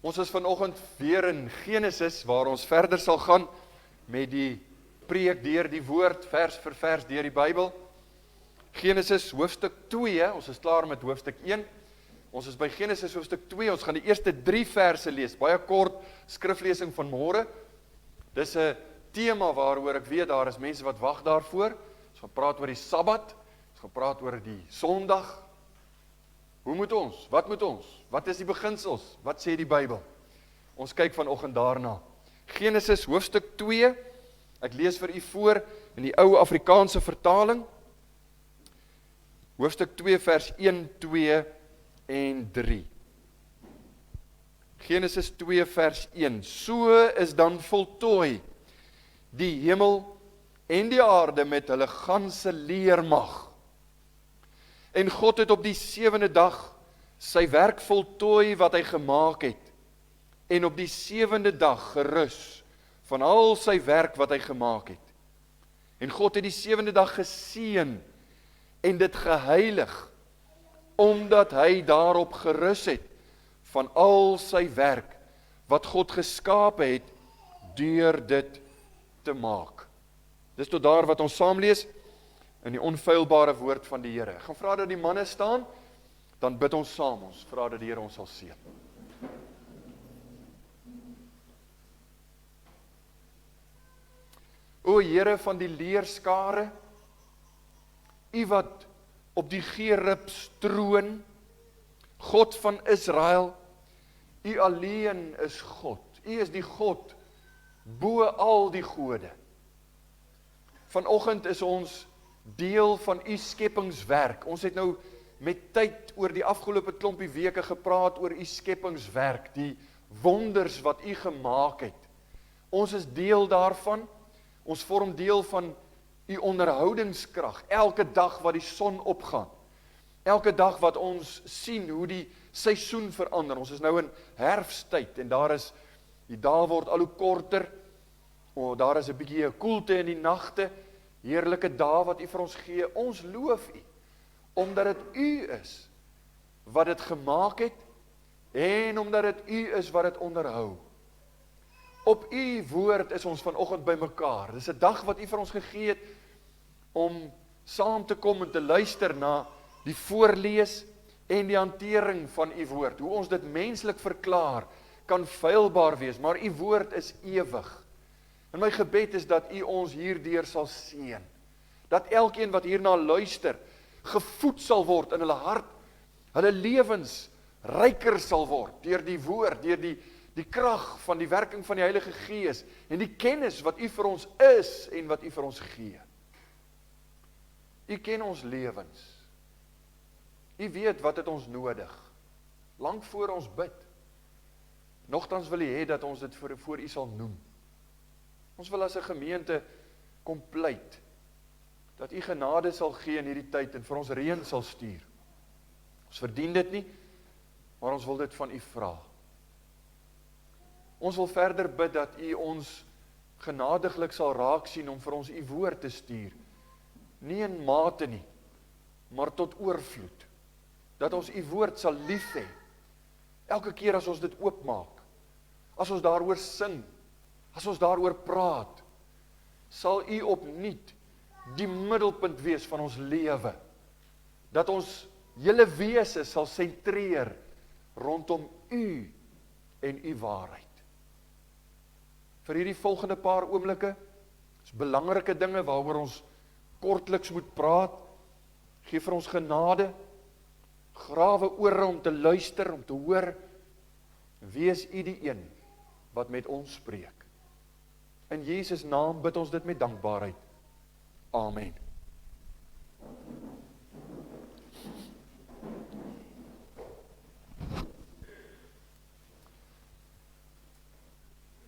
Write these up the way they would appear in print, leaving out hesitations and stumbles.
Ons is vanoggend weer in Genesis, waar ons verder sal gaan met die preek deur die woord, vers vir vers deur die Bybel. Genesis hoofstuk 2, ons is klaar met hoofstuk 1. Ons is by Genesis hoofstuk 2, ons gaan die eerste 3 verse lees, baie kort skriflesing van môre. Dis 'n tema waaroor ek weet daar is mense wat wag daarvoor. Ons gaan praat oor die Sabbat, ons gaan praat oor die Sondag. Hoe moet ons? Wat moet ons? Wat is die beginsels? Wat sê die Bybel? Ons kyk vanoggend daarna. Genesis hoofstuk 2, ek lees vir u voor in die ou Afrikaanse vertaling. Hoofstuk 2 vers 1, 2 en 3. Genesis 2 vers 1. So is dan voltooi die hemel en die aarde met hulle ganse leermag. En God het op die 7de dag sy werk voltooi wat hy gemaak het, en op die 7de dag gerus van al sy werk wat hy gemaak het. En God het die 7de dag geseën en dit geheilig, omdat hy daarop gerus het van al sy werk wat God geskape het deur dit te maak. Dis tot daar wat ons saam lees in die onfeilbare woord van die Here. Ek gaan vra dat die manne staan, dan bid ons saam. Ons vra dat die Here ons sal seën. O Here van die leerskare, U wat op die gerubs troon, God van Israel, U alleen is God. U is die God bo al die gode. Vanoggend is ons deel van u skepingswerk. Ons het nou met tyd oor die afgelope klompie weke gepraat oor u skepingswerk, die wonders wat u gemaak het. Ons is deel daarvan. Ons vorm deel van u onderhoudingskrag. Elke dag wat die son opgaan. Elke dag wat ons sien hoe die seisoen verander. Ons is nou in herfsttyd en die dae word al hoe korter. Daar is 'n bietjie 'n koelte in die nagte. Heerlike dae wat u vir ons gee, ons loof u, omdat dit u is wat dit gemaak het, en omdat dit u is wat dit onderhou. Op u woord is ons vanoggend by mekaar. Dis 'n dag wat u vir ons gegee het, om saam te kom en te luister na die voorlees en die hantering van u woord. Hoe ons dit menslik verklaar, kan feilbaar wees, maar u woord is ewig. En my gebed is dat u ons hierdeur sal seën. Dat elkeen wat hierna luister, gevoed sal word in hulle hart, hulle lewens ryker sal word, deur die woord, deur die krag van die werking van die Heilige Gees, en die kennis wat u vir ons is, en wat u vir ons gee. U ken ons lewens. U weet wat het ons nodig, lank voor ons bid. Nogtans wil u hê dat ons dit voor u sal noem. Ons wil as 'n gemeente kom pleit, dat u genade sal gee in hierdie tyd en vir ons reën sal stuur. Ons verdien dit nie, maar ons wil dit van u vra. Ons wil verder bid dat u ons genadiglik sal raak sien om vir ons u woord te stuur. Nie in mate nie, maar tot oorvloed. Dat ons u woord sal lief hê. Elke keer as ons dit oopmaak, as ons daaroor sing, as ons daaroor praat, sal u opnuut die middelpunt wees van ons lewe. Dat ons hele wese sal sentreer rondom u en u waarheid. Vir hierdie volgende paar oomblikke, is belangrike dinge waaroor ons kortliks moet praat. Gee vir ons genade, grawe ore om te luister, om te hoor. Wees u die een wat met ons spreek. In Jesus naam bid ons dit met dankbaarheid. Amen.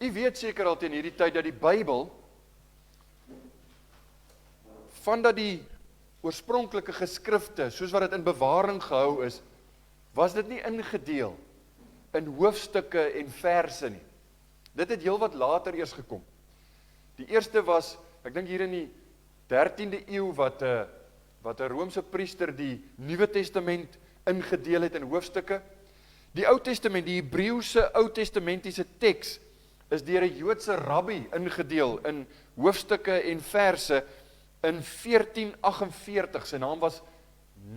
U weet seker al teen hierdie tyd dat die Bybel, vandat die oorspronklike geskrifte, soos wat dit in bewaring gehou is, was dit nie ingedeel in hoofstukke en verse nie. Dit het heel wat later eers gekom. Die eerste was, ek dink hier in die 13de eeu, wat 'n Romeinse priester die Nuwe Testament ingedeel het in hoofstukke. Die Ou Testament, die Hebreëse Ou Testamentiese teks, is deur 'n Joodse rabbi ingedeel in hoofstukke en verse in 1448. Sy naam was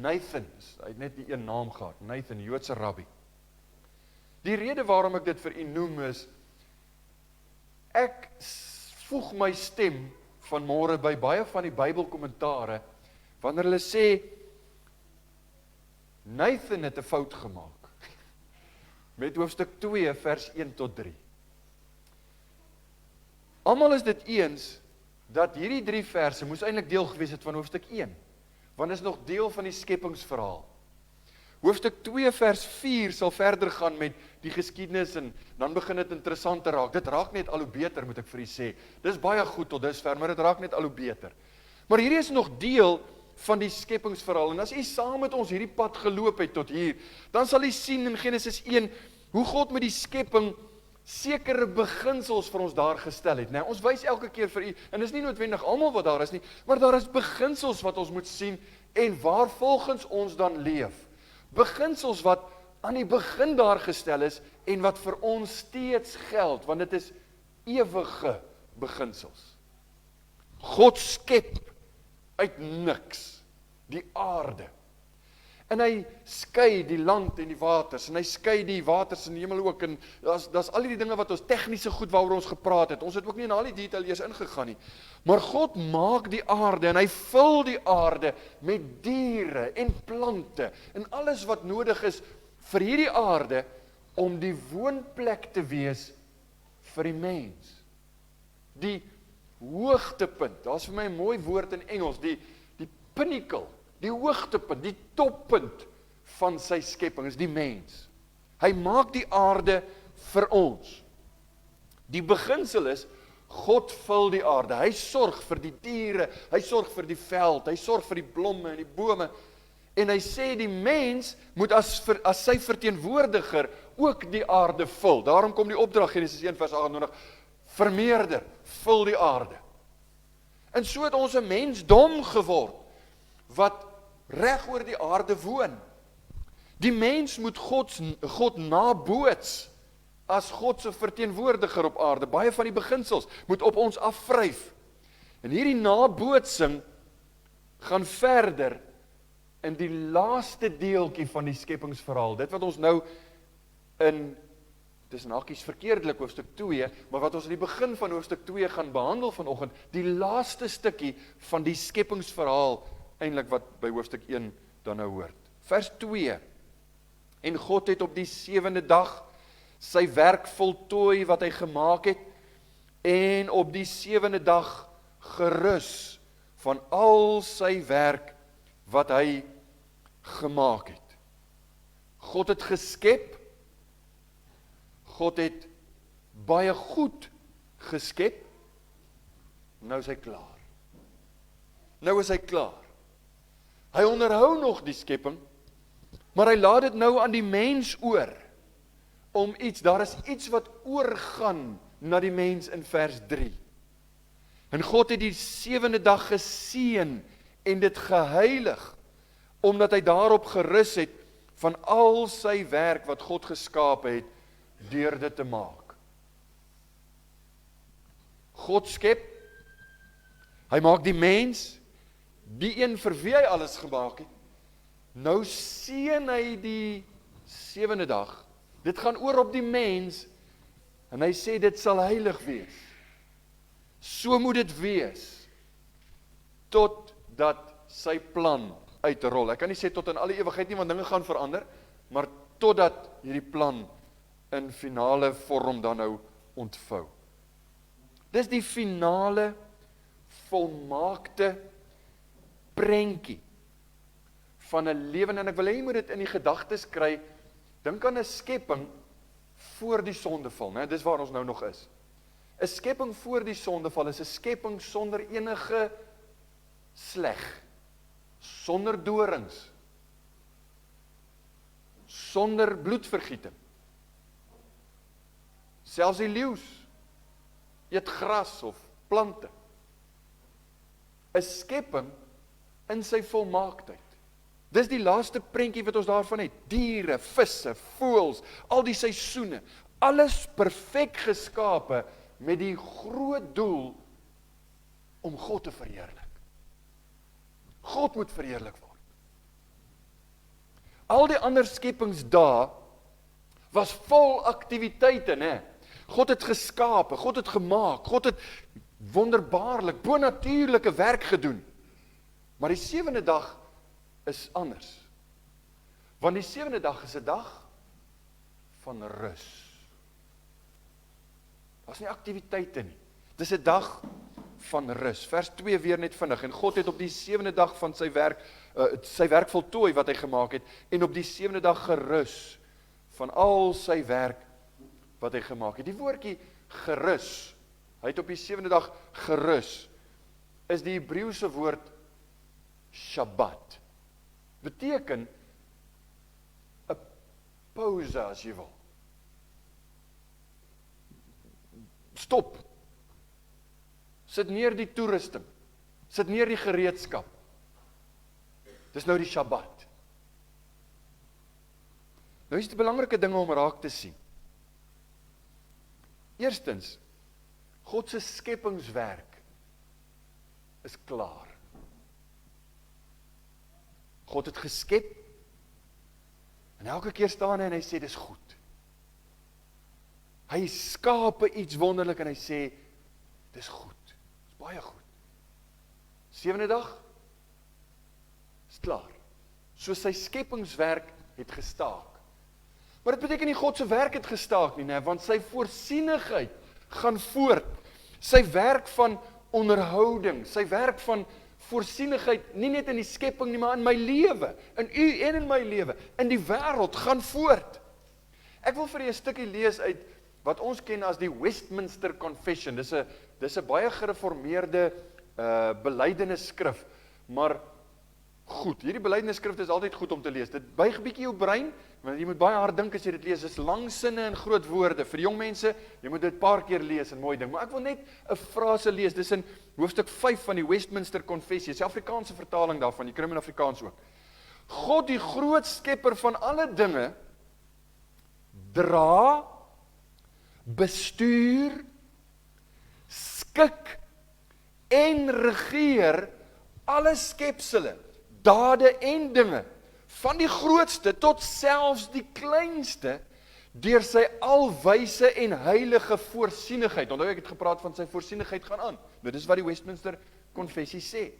Nathan. Hy het net die een naam gehad, Nathan, die Joodse rabbi. Die rede waarom ek dit vir u noem is, ek voeg my stem vanmôre by baie van die Bybelkommentare, wanneer hulle sê, Nathan het 'n fout gemaak, met hoofstuk 2, vers 1 tot 3. Almal is dit eens, dat hierdie 3 verse moes eintlik deel gewees het van hoofstuk 1, want is nog deel van die skepingsverhaal. Hoofstuk 2 vers 4 sal verder gaan met die geskiedenis en dan begin dit interessant te raak. Dit raak net al hoe beter, moet ek vir u sê. Dis baie goed tot dusver, maar dit raak net al hoe beter. Maar hierdie is nog deel van die skepingsverhaal en as u saam met ons hierdie pad geloop het tot hier, dan sal u sien in Genesis 1 hoe God met die skepping sekere beginsels vir ons daar gestel het. Nou, ons wys elke keer vir u, en dis nie noodwendig almal wat daar is nie, maar daar is beginsels wat ons moet sien en waar volgens ons dan leef. Beginsels wat aan die begin daar gestel is en wat vir ons steeds geld, want dit is ewige beginsels. God skep uit niks die aarde. En hy skei die land en die waters, en hy skei die waters in die hemel ook, en daar's al die dinge wat ons tegniese goed waaroor ons gepraat het. Ons het ook nie in al die detail eers ingegaan nie. Maar God maak die aarde en hy vul die aarde met diere en plante en alles wat nodig is vir hierdie aarde om die woonplek te wees vir die mens. Die hoogtepunt, daar's vir my 'n mooi woord in Engels, die pinnacle, die hoogtepunt, die toppunt van sy skepping is die mens. Hy maak die aarde vir ons. Die beginsel is, God vul die aarde, hy sorg vir die diere, hy sorg vir die veld, hy sorg vir die blomme en die bome, en hy sê die mens moet as sy verteenwoordiger ook die aarde vul. Daarom kom die opdrag, Genesis 1 vers 28, vermeerder, vul die aarde. En so het ons 'n mensdom geword, wat reg oor die aarde woon. Die mens moet God naboots as God se verteenwoordiger op aarde. Baie van die beginsels moet op ons afvryf. En hierdie nabootsing gaan verder in die laaste deeltjie van die skepingsverhaal. Dit wat ons nou in, tussen hakies verkeerdelik hoofstuk 2, maar wat ons in die begin van hoofstuk 2 gaan behandel vanoggend, die laaste stukkie van die skepingsverhaal, eintlik wat by hoofstuk 1 dan nou hoort. Vers 2. En God het op die 7de dag sy werk voltooi wat hy gemaak het, en op die 7de dag gerus van al sy werk wat hy gemaak het. God het geskep, God het baie goed geskep, nou is hy klaar. Nou is hy klaar. Hy onderhou nog die skepping, maar hy laat dit nou aan die mens oor, om iets, daar is iets wat oorgaan na die mens in vers 3. En God het die 7de dag geseën en dit geheilig, omdat hy daarop gerus het van al sy werk wat God geskape het, deur dit te maak. God skep, hy maak die mens, die een vir wie hy alles gemaak het, nou seën hy die 7de dag, dit gaan oor op die mens, en hy sê dit sal heilig wees. So moet dit wees, totdat sy plan uitrol. Ek kan nie sê tot in alle ewigheid nie, want dinge gaan verander, maar totdat hierdie plan in finale vorm dan nou ontvou. Dis die finale, volmaakte prentjie van 'n lewe, en ek wil hê jy moet dit in die gedagtes kry. Dink aan 'n skepping voor die sondeval, né? Dis waar ons nou nog is. 'n Skepping voor die sondeval is 'n skepping sonder enige sleg, sonder dorings, sonder bloedvergieting. Selfs die leeu's eet gras of plante. 'n Skepping in sy volmaaktheid. Dis die laaste prentjie wat ons daarvan het. Diere, visse, voëls, al die seisoene, alles perfek geskape met die groot doel om God te verheerlik. God moet verheerlik word. Al die ander skepingsdae was vol aktiwiteite, né? God het geskape, God het gemaak, God het wonderbaarlik, bonatuurlike werk gedoen. Maar die 7de dag is anders. Want die 7de dag is 'n dag van rus. Daar's nie aktiwiteite nie. Dis 'n dag van rus. Vers 2 weer net vinnig. En God het op die 7de dag van sy werk voltooi wat hy gemaak het, en op die 7de dag gerus van al sy werk wat hy gemaak het. Die woordjie gerus, hy het op die 7de dag gerus, is die Hebreëse woord Shabbat. Beteken 'n pause as jy wil. Stop. Sit neer die toerusting. Sit neer die gereedskap. Dis nou die Shabbat. Nou is dit 'n belangrike ding om raak te sien. Eerstens, God se skepingswerk is klaar. God het geskep, en elke keer staan hy en hy sê, dis goed. Hy skape iets wonderlik en hy sê, dis goed, dis baie goed. 7de dag, is klaar. So sy skepingswerk het gestaak. Maar dit beteken nie God se werk het gestaak nie, want sy voorsienigheid gaan voort. Sy werk van onderhouding, sy werk van voorsienigheid, nie net in die skepping nie, maar in my lewe, in u en in my lewe, in die wêreld, gaan voort. Ek wil vir u 'n stukkie lees uit wat ons ken as die Westminster Confession. Dis 'n baie gereformeerde belydenisskrif, maar goed, hierdie belydenisskrif is altyd goed om te lees. Dit buig 'n bietjie jou brein, want jy moet baie hard dink as jy dit lees. Dis lang sinne en groot woorde. Vir jong mense, jy moet dit 'n paar keer lees en mooi ding. Maar ek wil net 'n frase lees. Dis in hoofstuk 5 van die Westminster Confession. Dis die Afrikaanse vertaling daarvan, jy kry hom in Afrikaans ook. God, die groot skepper van alle dinge, dra, bestuur, skik en regeer alle skepsele, dade en dinge, van die grootste tot selfs die kleinste, deur sy alwyse en heilige voorsienigheid. Onthou ek het gepraat van sy voorsienigheid gaan aan. Dit is wat die Westminster Confessie sê.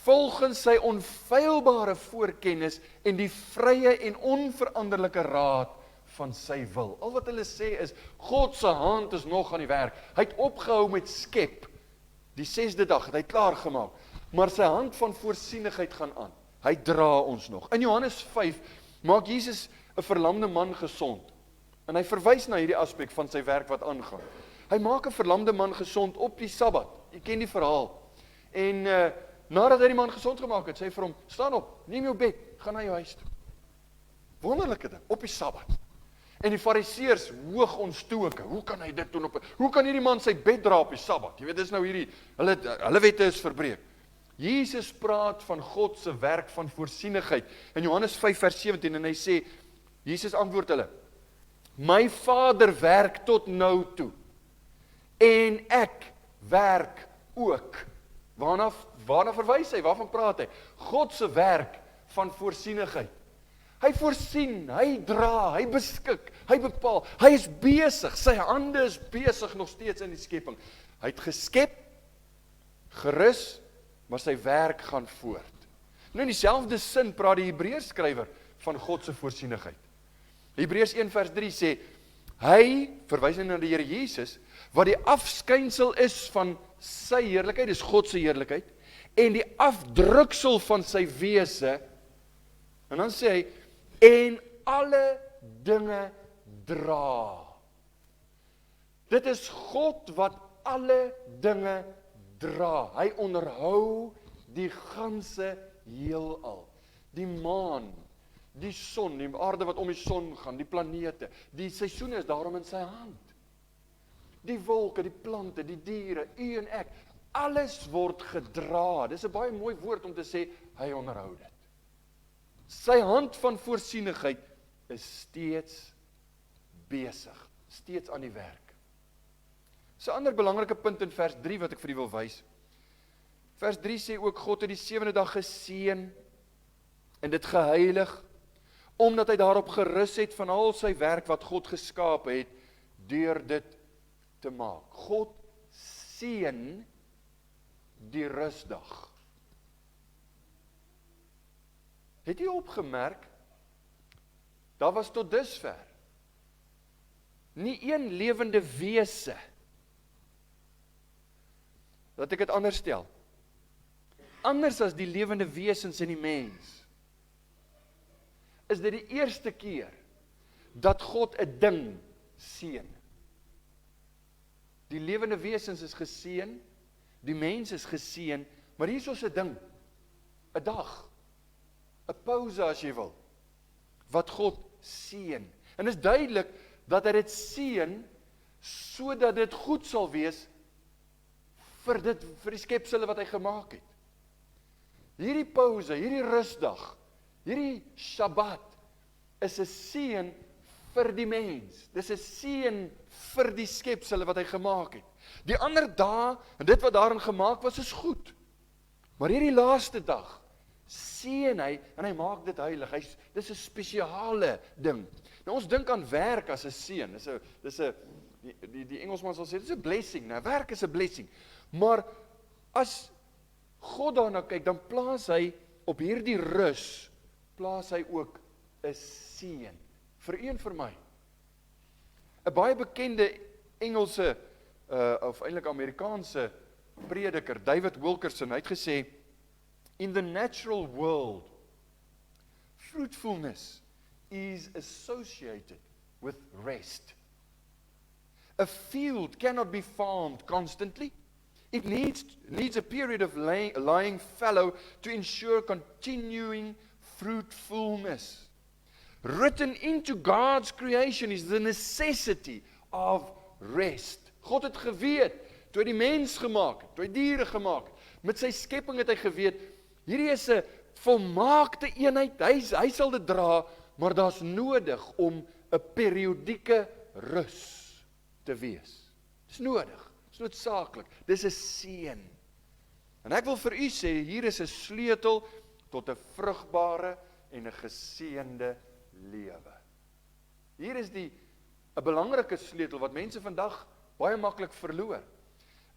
Volgens sy onfeilbare voorkennis en die vrye en onveranderlike raad van sy wil. Al wat hulle sê is, God se hand is nog aan die werk. Hy het opgehou met skep. Die 6de dag het hy klaar gemaak. Maar sy hand van voorsienigheid gaan aan. Hy dra ons nog. In Johannes 5 maak Jesus 'n verlamde man gesond. En hy verwys na hierdie aspek van sy werk wat aangaan. Hy maak 'n verlamde man gesond op die Sabbat. Jy ken die verhaal. En nadat hy die man gesond gemaak het, sê hy vir hom, staan op, neem jou bed, gaan na jou huis toe. Wonderlike ding, op die Sabbat. En die Fariseërs hoog ontstoke, hoe kan hy dit doen hoe kan hierdie man sy bed dra op die Sabbat? Jy weet, dis nou hierdie, hulle wette is verbreek. Jesus praat van God se werk van voorsienigheid. In Johannes 5 vers 17, en hy sê, Jesus antwoord hulle, my Vader werk tot nou toe, en ek werk ook. Waarna verwys hy? Waarvan praat hy? God se werk van voorsienigheid. Hy voorsien, hy dra, hy beskik, hy bepaal, hy is besig, sy hande is besig nog steeds in die skepping. Hy het geskep, gerus, maar sy werk gaan voort. Nou in dieselfde sin praat die Hebreërs skrywer van God se voorsienigheid. Hebreërs 1 vers 3 sê, hy, verwys na die Here Jesus, wat die afskynsel is van sy heerlikheid, dis God se heerlikheid, en die afdruksel van sy wese, en dan sê hy, en alle dinge dra. Dit is God wat alle dinge dra. Hy onderhou die ganse heelal. Die maan, die son, die aarde wat om die son gaan, die planete, die seisoene is daarom in sy hand. Die wolke, die plante, die diere, u en ek, alles word gedra. Dis 'n baie mooi woord om te sê, hy onderhou dit. Sy hand van voorsienigheid is steeds besig, steeds aan die werk. So 'n ander belangrike punt in vers 3 wat ek vir u wil wys. Vers 3 sê ook, God het die 7de dag geseën en dit geheilig, omdat hy daarop gerus het van al sy werk wat God geskaap het, deur dit te maak. God seën die rusdag. Het jy opgemerk, daar was tot dusver nie een lewende wese, dat ek het anders stel, anders as die lewende wesens in die mens, is dit die eerste keer, dat God 'n ding seën. Die lewende wesens is geseën, die mens is geseën, maar hier is 'n ding, 'n dag, 'n pause as jy wil, wat God seën. En is duidelik, dat hy dit seën, sodat dit goed sal wees, vir die skepsele wat hy gemaak het. Hierdie pause, hierdie rusdag, hierdie Shabbat, is 'n seën vir die mens. Dis 'n seën vir die skepsele wat hy gemaak het. Die ander dae, en dit wat daarin gemaak was, is goed. Maar hierdie laaste dag, seën hy, en hy maak dit heilig. Dis 'n spesiale ding. Nou ons dink aan werk as 'n seën. Die Engelsman sal sê, dis 'n blessing. Nou, werk is 'n blessing. Maar as God daarna kyk, dan plaas hy op hierdie rus, plaas hy ook 'n seën. Vir u en vir my. 'n baie bekende Engelse, of eintlik Amerikaanse prediker, David Wilkerson, hy het gesê, in the natural world, fruitfulness is associated with rest. A field cannot be farmed constantly. It needs a period of lying fallow to ensure continuing fruitfulness. Written into God's creation is the necessity of rest. God het geweet, toe hy die mens gemaak het, toe hy diere gemaak het, met sy skepping het hy geweet, hierdie is 'n volmaakte eenheid, hy sal dit dra, maar daar's nodig om 'n periodieke rus te wees. Dis nodig, dis noodsaaklik, dis 'n seën. En ek wil vir u sê, hier is 'n sleutel tot 'n vrugbare en 'n geseënde lewe. Hier is 'n belangrike sleutel wat mense vandag baie maklik verloor.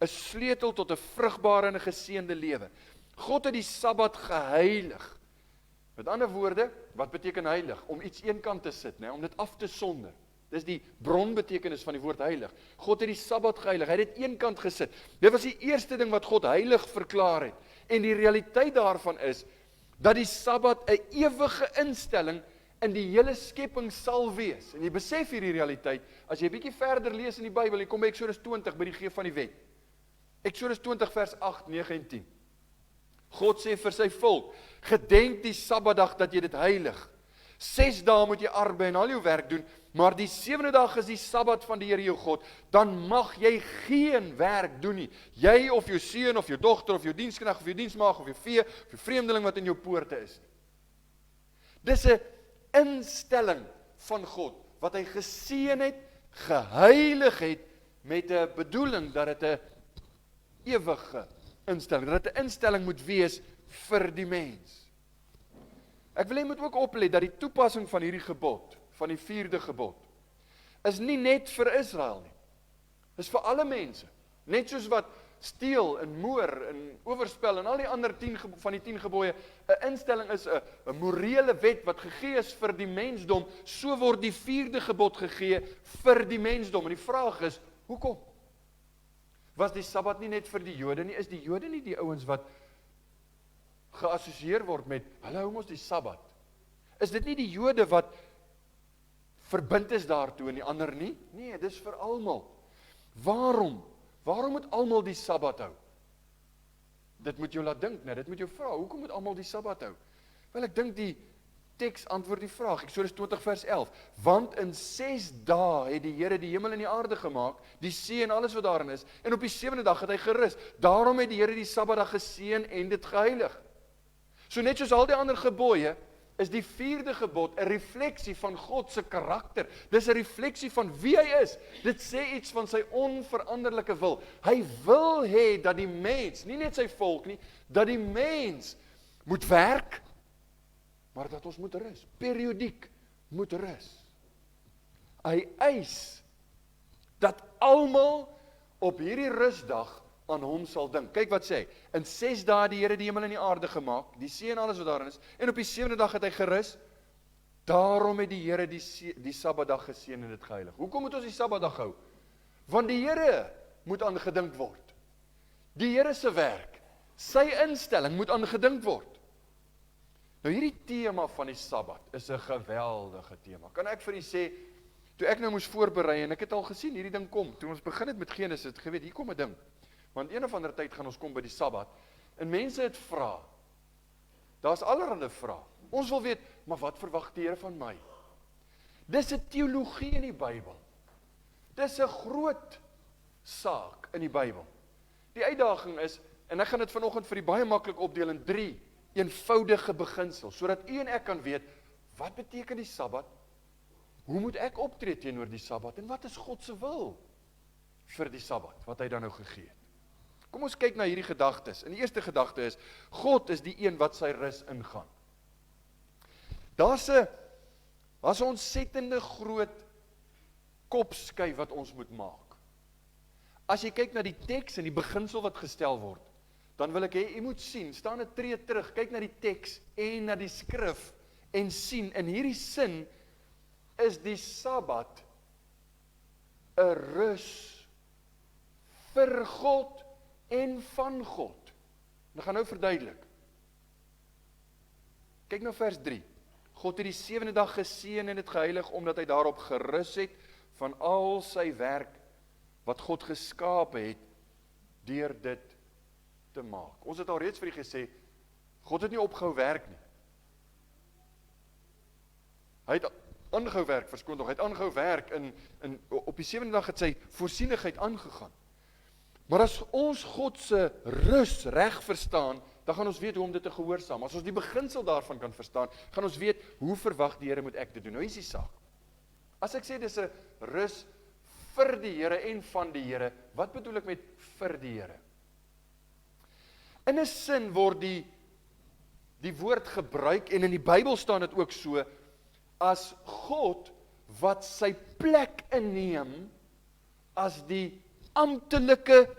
'n Sleutel tot 'n vrugbare en 'n geseënde lewe. God het die Sabbat geheilig. Met ander woorde, wat beteken heilig? Om iets eenkant te sit, om dit af te sonder. Dis die bronbetekenis van die woord heilig. God het die Sabbat geheilig, hy het dit eenkant gesit. Dit was die eerste ding wat God heilig verklaar het. En die realiteit daarvan is, dat die Sabbat 'n ewige instelling in die hele skepping sal wees. En jy besef hierdie realiteit, as jy bietjie verder lees in die Bybel, jy kom by Eksodus 20 by die gee van die wet. Eksodus 20 vers 8, 9 en 10. God sê vir sy volk, gedenk die Sabbatdag dat jy dit heilig. 6 dae moet jy arbei en al jou werk doen, maar die 7de dag is die Sabbat van die Here jou God, dan mag jy geen werk doen nie. Jy of jou seun of jou dogter of jou diensknegt of jou diensmaag of jou vee of jou vreemdeling wat in jou poorte is. Dis 'n instelling van God, wat hy geseën het, geheilig het, met 'n bedoeling dat dit 'n ewige instelling, dat dit 'n instelling moet wees vir die mens. Ek wil jy moet ook oplet dat die toepassing van hierdie gebod, van die 4de gebod, is nie net vir Israel nie. Dis vir alle mense. Net soos wat steel en moor en oorspel en al die ander 10 van die 10 gebooie 'n instelling is, 'n morele wet wat gegee is vir die mensdom, so word die 4de gebod gegee vir die mensdom. En die vraag is, hoekom? Was die Sabbat nie net vir die Jode nie? Is die Jode nie die ouens wat geassosieer word met, hulle hou mos die Sabbat? Is dit nie die Jode wat verbind is daartoe en die ander nie? Nee, dis vir almal. Waarom? Waarom moet almal die Sabbat hou? Dit moet jou laat dink, dit moet jou vra, hoekom moet almal die Sabbat hou? Wel, ek dink die teks antwoord die vraag, Eksodus 20 vers 11, want in 6 dae het die Here die hemel en die aarde gemaak, die see en alles wat daarin is, en op die 7de dag het hy gerus. Daarom het die Here die Sabbatdag geseën en dit geheilig. So net soos al die ander gebooie, is die 4de gebod 'n refleksie van God se karakter. Dis 'n refleksie van wie hy is. Dit sê iets van sy onveranderlike wil. Hy wil hê dat die mens, nie net sy volk nie, dat die mens moet werk, maar dat ons moet rus. Periodiek moet rus. Hy eis dat almal op hierdie rusdag aan hom sal dink. Kyk wat sê hy, in 6 dae het die Here die hemel en die aarde gemaak, die see en alles wat daarin is, en op die 7de dag het hy gerus. Daarom het die Here die Sabbatdag geseën en dit geheilig. Hoekom moet ons die Sabbatdag hou? Want die Here moet aangedink word. Die Here se werk, sy instelling moet aangedink word. Nou hierdie tema van die Sabbat is 'n geweldige tema. Kan ek vir u sê, toe ek nou moes voorberei en ek het al gesien hierdie ding kom, toe ons begin het met Genesis, het geweet hier kom 'n ding. Want een of ander tyd gaan ons kom by die Sabbat en mense het vra. Daar's allerlei vrae. Ons wil weet, maar wat verwag die Here van my? Dis 'n teologie in die Bybel. Dis 'n groot saak in die Bybel. Die uitdaging is, en ek gaan dit vanoggend vir u baie maklik opdeel in 3 eenvoudige beginsels, sodat u en ek kan weet, wat beteken die Sabbat? Hoe moet ek optree teenoor die Sabbat? En wat is God se wil vir die Sabbat, wat hy dan nou gegee het? Kom ons kyk na hierdie gedagtes. En die eerste gedagte is, God is die een wat sy rus ingaan. Daar's 'n ontsettende groot kopskuif wat ons moet maak. As jy kyk na die teks en die beginsel wat gestel word, dan wil ek hê, jy moet sien, staan 'n tree terug, kyk na die teks en na die skrif, en sien, in hierdie sin, is die Sabbat 'n rus vir God en van God. En ek gaan nou verduidelik. Kyk nou vers 3. God het die 7de dag geseën en dit geheilig, omdat hy daarop gerus het van al sy werk wat God geskape het, deur dit te maak. Ons het al reeds vir u gesê, God het nie opgehou werk nie. Hy het aangehou werk, verskoon tog, hy het aangehou werk op die 7de dag het sy voorsienigheid aangegaan. Maar as ons God se rus reg verstaan, dan gaan ons weet hoe om dit te gehoorsaam. As ons die beginsel daarvan kan verstaan, gaan ons weet, hoe verwag die Here moet ek dit doen. Nou hier is die saak. As ek sê, dis 'n rus vir die Here en van die Here, wat bedoel ek met vir die Here? In 'n sin word die woord gebruik, en in die Bybel staan dit ook so, as God wat sy plek inneem, as die amptelike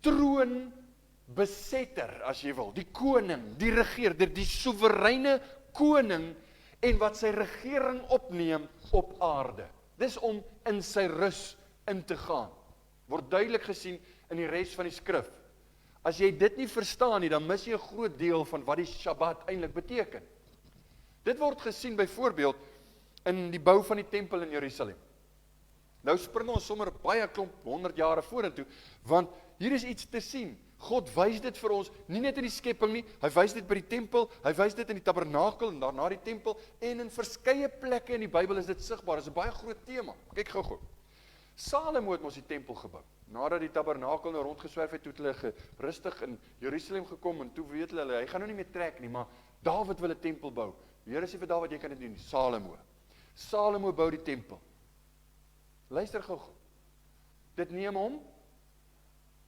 troonbesetter, as jy wil, die koning, die regeerder, die soewereine koning, en wat sy regering opneem op aarde. Dis om in sy rus in te gaan. Word duidelik gesien in die res van die skrif. As jy dit nie verstaan nie, dan mis jy 'n groot deel van wat die Shabbat eintlik beteken. Dit word gesien byvoorbeeld in die bou van die tempel in Jerusalem. Nou spring ons sommer baie klomp 100 jare vorentoe, want hier is iets te sien. God wys dit vir ons, nie net in die skepping nie, hy wys dit by die tempel, hy wys dit in die tabernakel en daarna die tempel, en in verskeie plekke in die Bybel is dit sigbaar. Dit is 'n baie groot tema. Kyk gou-gou. Salomo het mos die tempel gebou. Nadat die tabernakel nou rondgeswerf het, toe het hulle rustig in Jerusalem gekom, en toe weet hulle, hy gaan nou nie meer trek nie, maar Dawid wil 'n tempel bou. Die Here sê vir Dawid, jy kan dit doen. Salomo bou die tempel. Luister gou. Dit neem hom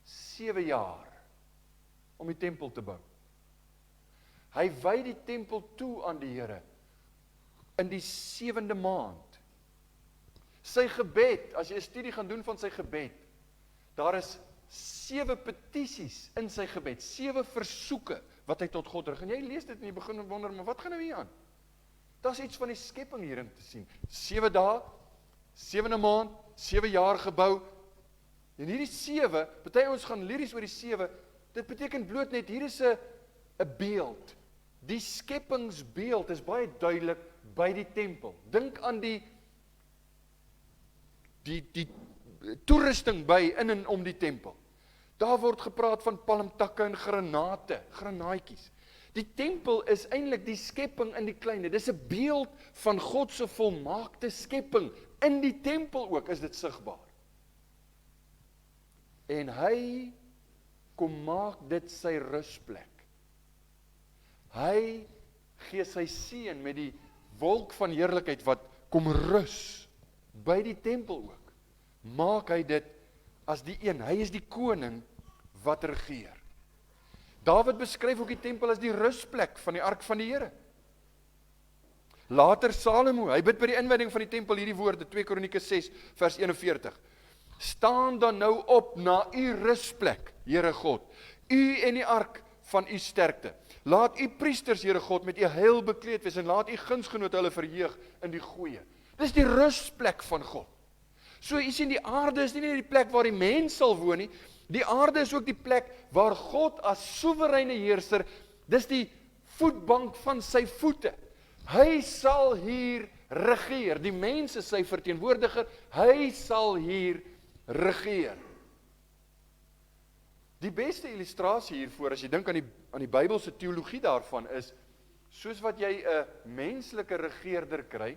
7 jaar om die tempel te bou. Hy wy die tempel toe aan die Here in die 7de maand. Sy gebed, as jy 'n studie gaan doen van sy gebed, daar is 7 petisies in sy gebed, 7 versoeke wat hy tot God rig. En jy lees dit en jy begin wonder, maar wat gaan nou hier aan? Daar's iets van die skepping hierin te sien. 7 dae, 7de maand, 7 jaar gebou. En hierdie 7, party ons gaan liries oor die 7, dit beteken bloot net, hier is 'n beeld. Die skepingsbeeld is baie duidelik by die tempel. Dink aan die toerusting by in en om die tempel. Daar word gepraat van palmtakke en granaatjies. Die tempel is eintlik die skepping in die klein. Dit is 'n beeld van God se volmaakte skepping. In die tempel ook is dit sigbaar. En hy kom maak dit sy rusplek. Hy gee sy seun met die wolk van heerlikheid wat kom rus by die tempel ook. Maak hy dit as die een, hy is die koning wat regeer. Dawid beskryf ook die tempel as die rusplek van die ark van die Here. Later Salomo, hy bid by die inwyding van die tempel hierdie woorde, 2 Kronieke 6 vers 41. Staan dan nou op na u rusplek, Here God, u en die ark van u sterkte. Laat u priesters, Here God, met u heil bekleed wees en laat u gunsgenote hulle verheug in die goeie. Dis die rusplek van God. So u sien, die aarde is nie net die plek waar die mens sal woon nie, die aarde is ook die plek waar God as soewereine heerser, dis die voetbank van sy voete. Hy sal hier regeer, die mens is sy verteenwoordiger, hy sal hier regeer. Die beste illustrasie hiervoor, as jy dink aan die Bybelse teologie daarvan is, soos wat jy 'n menslike regeerder kry,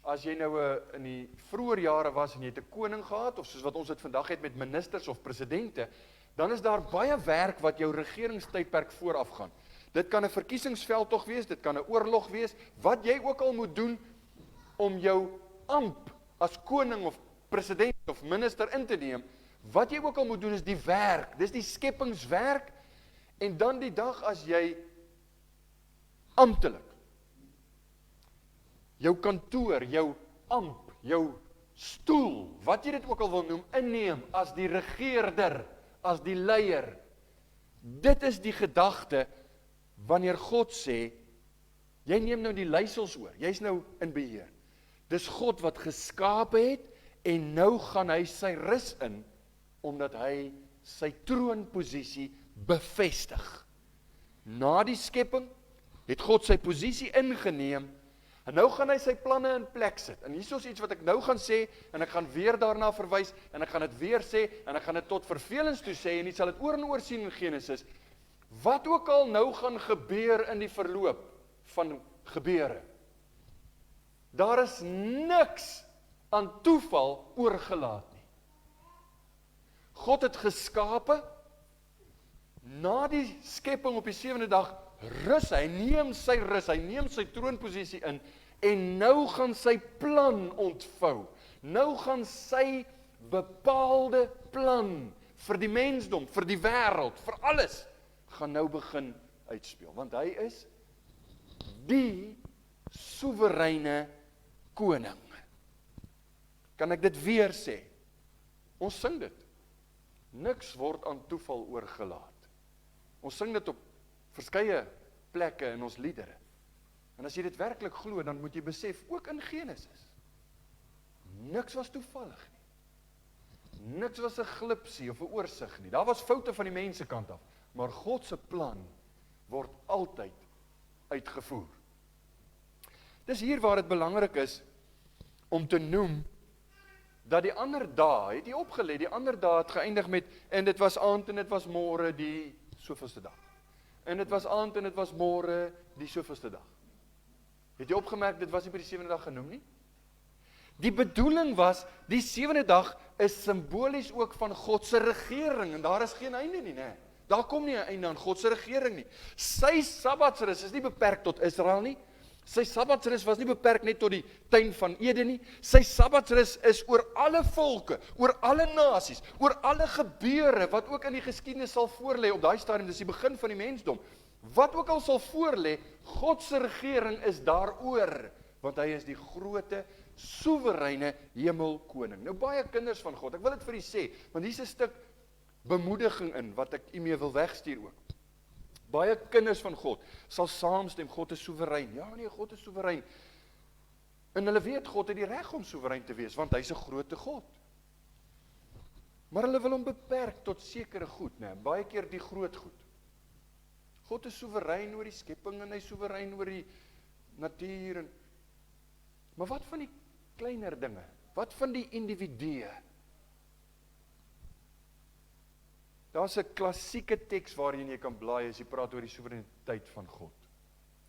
as jy nou in die vroeë jare was en jy het 'n koning gehad, of soos wat ons dit vandag het met ministers of presidente, dan is daar baie werk wat jou regeringstydperk vooraf gaan. Dit kan 'n verkiesingsveldtog wees, dit kan 'n oorlog wees, wat jy ook al moet doen om jou amp as koning of president of minister in te neem, wat jy ook al moet doen is die werk, dis die skepingswerk, en dan die dag as jy amptelik jou kantoor, jou amp, jou stoel, wat jy dit ook al wil noem, inneem as die regeerder, as die leier. Dit is die gedagte wanneer God sê, jy neem nou die leiersels oor, jy's nou in beheer. Dis God wat geskape het, en nou gaan hy sy rus in, omdat hy sy troonposisie bevestig. Na die skepping het God sy posisie ingeneem, en nou gaan hy sy planne in plek sit. En hier is iets wat ek nou gaan sê, en ek gaan weer daarna verwys, en ek gaan dit weer sê, en ek gaan dit tot vervelings toe sê, en jy sal dit oor en oor sien in Genesis. Wat ook al nou gaan gebeur in die verloop van gebeure, daar is niks aan toeval oorgelaat nie. God het geskape, na die skepping op die 7de dag, rus hy, neem sy rus, hy neem sy troonposisie in, en nou gaan sy plan ontvou. Nou gaan sy bepaalde plan vir die mensdom, vir die wêreld, vir alles, gaan nou begin uitspeel. Want hy is die soewereine koning. Kan ek dit weer sê? Ons sing dit. Niks word aan toeval oorgelaat. Ons sing dit op verskeie plekke in ons liedere. En as jy dit werklik glo, dan moet jy besef, ook in Genesis, niks was toevallig nie. Niks was 'n glipsie of 'n oorsig nie. Daar was foute van die mense kant af, maar God se plan word altyd uitgevoer. Dis hier waar dit belangrik is om te noem dat die ander dae, het jy opgelet, die ander dae het geëindig met, en dit was aand en dit was môre die soveelste dag. En dit was aand en dit was môre die soveelste dag. Het jy opgemerk, dit was nie by die 7de dag genoem nie? Die bedoeling was, die 7de dag is simbolies ook van God se regering, en daar is geen einde nie, né? Daar kom nie 'n einde aan God se regering nie. Sy Sabbatsrus is nie beperk tot Israel nie. Sy Sabbatsrus was nie beperk net tot die tuin van Eden nie. Sy Sabbatsrus is oor alle volke, oor alle nasies, oor alle gebeure wat ook in die geskiedenis sal voorlê op daai stadium, dis die begin van die mensdom. Wat ook al sal voorlê, God se regering is daaroor, want hy is die groote, soewereine hemelkoning. Nou baie kinders van God, ek wil dit vir u sê, want hier is 'n stuk bemoediging in, wat ek u mee wil wegstuur ook. Baie kinders van God sal saamstem, God is soewerein. Ja nee, God is soewerein. En hulle weet, God het die reg om soewerein te wees, want hy is 'n groote God. Maar hulle wil hom beperk tot sekere goed, né? Baie keer die groot goed. God is soewerein oor die skepping, en hy is soewerein oor die natuur. Maar wat van die kleiner dinge? Wat van die individue? Daar's 'n klassieke teks waarin jy kan blaai as jy praat oor die soewereiniteit van God.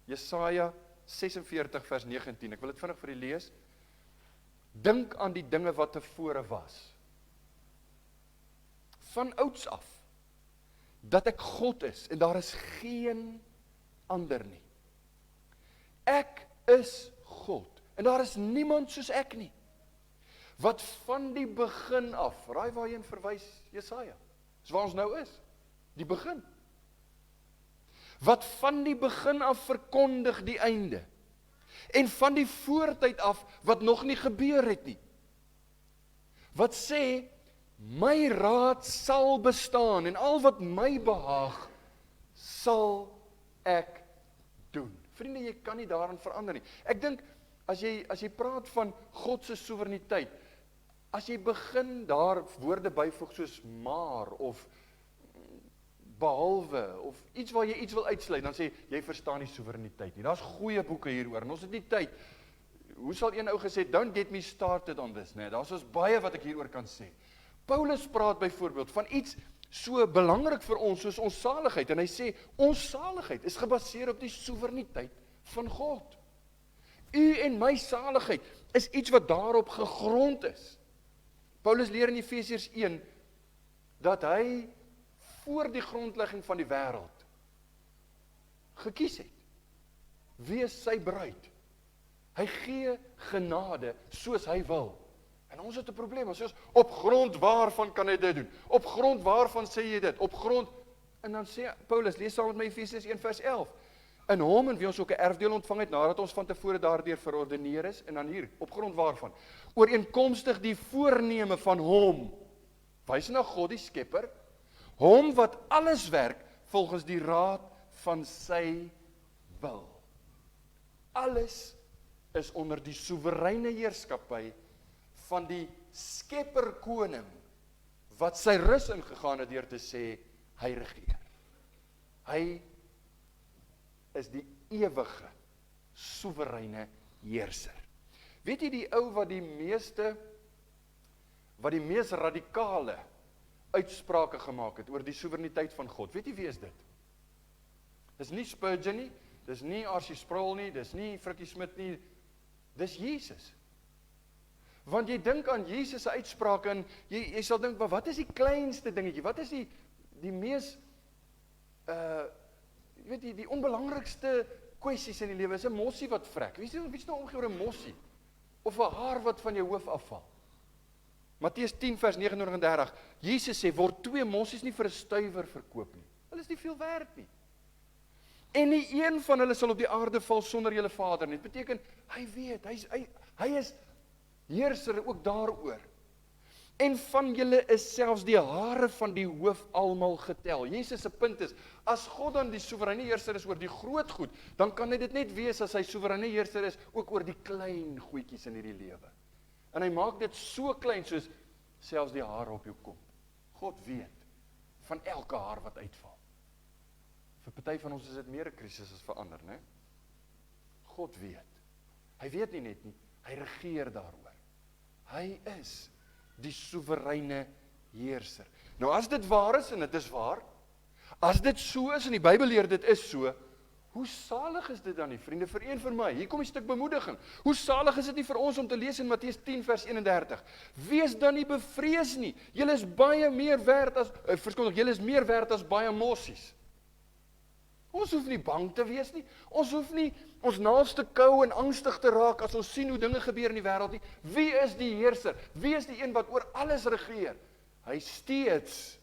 Jesaja 46 vers 19. Ek wil dit vinnig vir julle lees. Dink aan die dinge wat tevore was. Van ouds af, dat ek God is, en daar is geen ander nie. Ek is God. En daar is niemand soos ek nie. Wat van die begin af, raai waarheen verwys Jesaja? Dis waar ons nou is. Die begin. Wat van die begin af verkondig die einde. En van die voortyd af wat nog nie gebeur het nie. Wat sê, my raad sal bestaan en al wat my behaag, sal ek doen. Vriende, jy kan nie daarin verander nie. Ek dink, as jy praat van God se soewereiniteit, as jy begin daar woorde byvoeg soos maar, of behalwe, of iets waar jy iets wil uitsluit, dan sê jy verstaan nie soewereiniteit nie. Daar's goeie boeke hieroor, en ons het nie tyd. Hoe sal een ou gesê, don't get me started on this, nee, daar is baie wat ek hieroor kan sê. Paulus praat byvoorbeeld van iets so belangrik vir ons, soos ons saligheid, en hy sê, ons saligheid is gebaseer op die soewereiniteit van God. U en my saligheid is iets wat daarop gegrond is. Paulus leer in Efesiërs 1, dat hy voor die grondlegging van die wêreld gekies het. Wie is sy bruid? Hy gee genade soos hy wil. En ons het 'n probleem, ons sê, op grond waarvan kan hy dit doen? Op grond waarvan sê jy dit? Op grond, en dan sê Paulus, lees saam met my Efesiërs 1 vers 11, in hom en wie ons ook 'n erfdeel ontvang het, nadat ons van tevore daardeur verordeneer is, en dan hier, op grond waarvan? Ooreenkomstig die voorneme van hom, wys na God die skepper, hom wat alles werk, volgens die raad van sy wil. Alles is onder die soewereine heerskappy van die skepper koning, wat sy rus ingegaan het deur te sê, hy regeer. Hy is die ewige, soewereine heerser. Weet jy die ou wat die mees radikale uitsprake gemaak het oor die soewereiniteit van God? Weet jy wie is dit? Dis nie Spurgeon nie, dis nie R.C. Sproul nie, dis nie Frikkie Smit nie, dis Jesus. Want jy dink aan Jesus se uitsprake en jy sal dink, maar wat is die kleinste dingetjie? Wat is die mees weet jy, die onbelangrikste kwessies in die lewe is 'n mossie wat vrek. Wie is nou omgee oor 'n mossie? Of 'n haar wat van jou hoof afval? Matteus 10 vers 29 en 30. Jesus sê, word 2 mossies nie vir 'n stuiwer verkoop nie. Hulle is nie veel werd nie. En nie een van hulle sal op die aarde val sonder julle Vader nie. Dit beteken, hy weet, hy is heerser ook daaroor. En van julle is selfs die hare van die hoof almal getel. Jesus se punt is, as God dan die soewereine heerser is oor die groot goed, dan kan dit net wees as hy soewereine heerser is ook oor die klein goedjies in hierdie lewe. En hy maak dit so klein soos selfs die hare op jou kop. God weet van elke haar wat uitval. Vir party van ons is dit meer 'n krisis as vir ander, né? God weet. Hy weet nie net nie, hy regeer daaroor. Hy is die soewereine heerser. Nou as dit waar is, en dit is waar, as dit so is, en die Bybel leer dit is so, hoe salig is dit dan nie, vriende, vir een vir my? Hier kom 'n stuk bemoediging. Hoe salig is dit nie vir ons om te lees in Matteus 10 vers 31? Wees dan nie bevrees nie. Julle is baie meer werd as, julle is meer werd as baie mossies. Ons hoef nie bang te wees nie. Ons hoef nie ons naels te kou en angstig te raak as ons sien hoe dinge gebeur in die wêreld nie. Wie is die heerser? Wie is die een wat oor alles regeer? Hy is steeds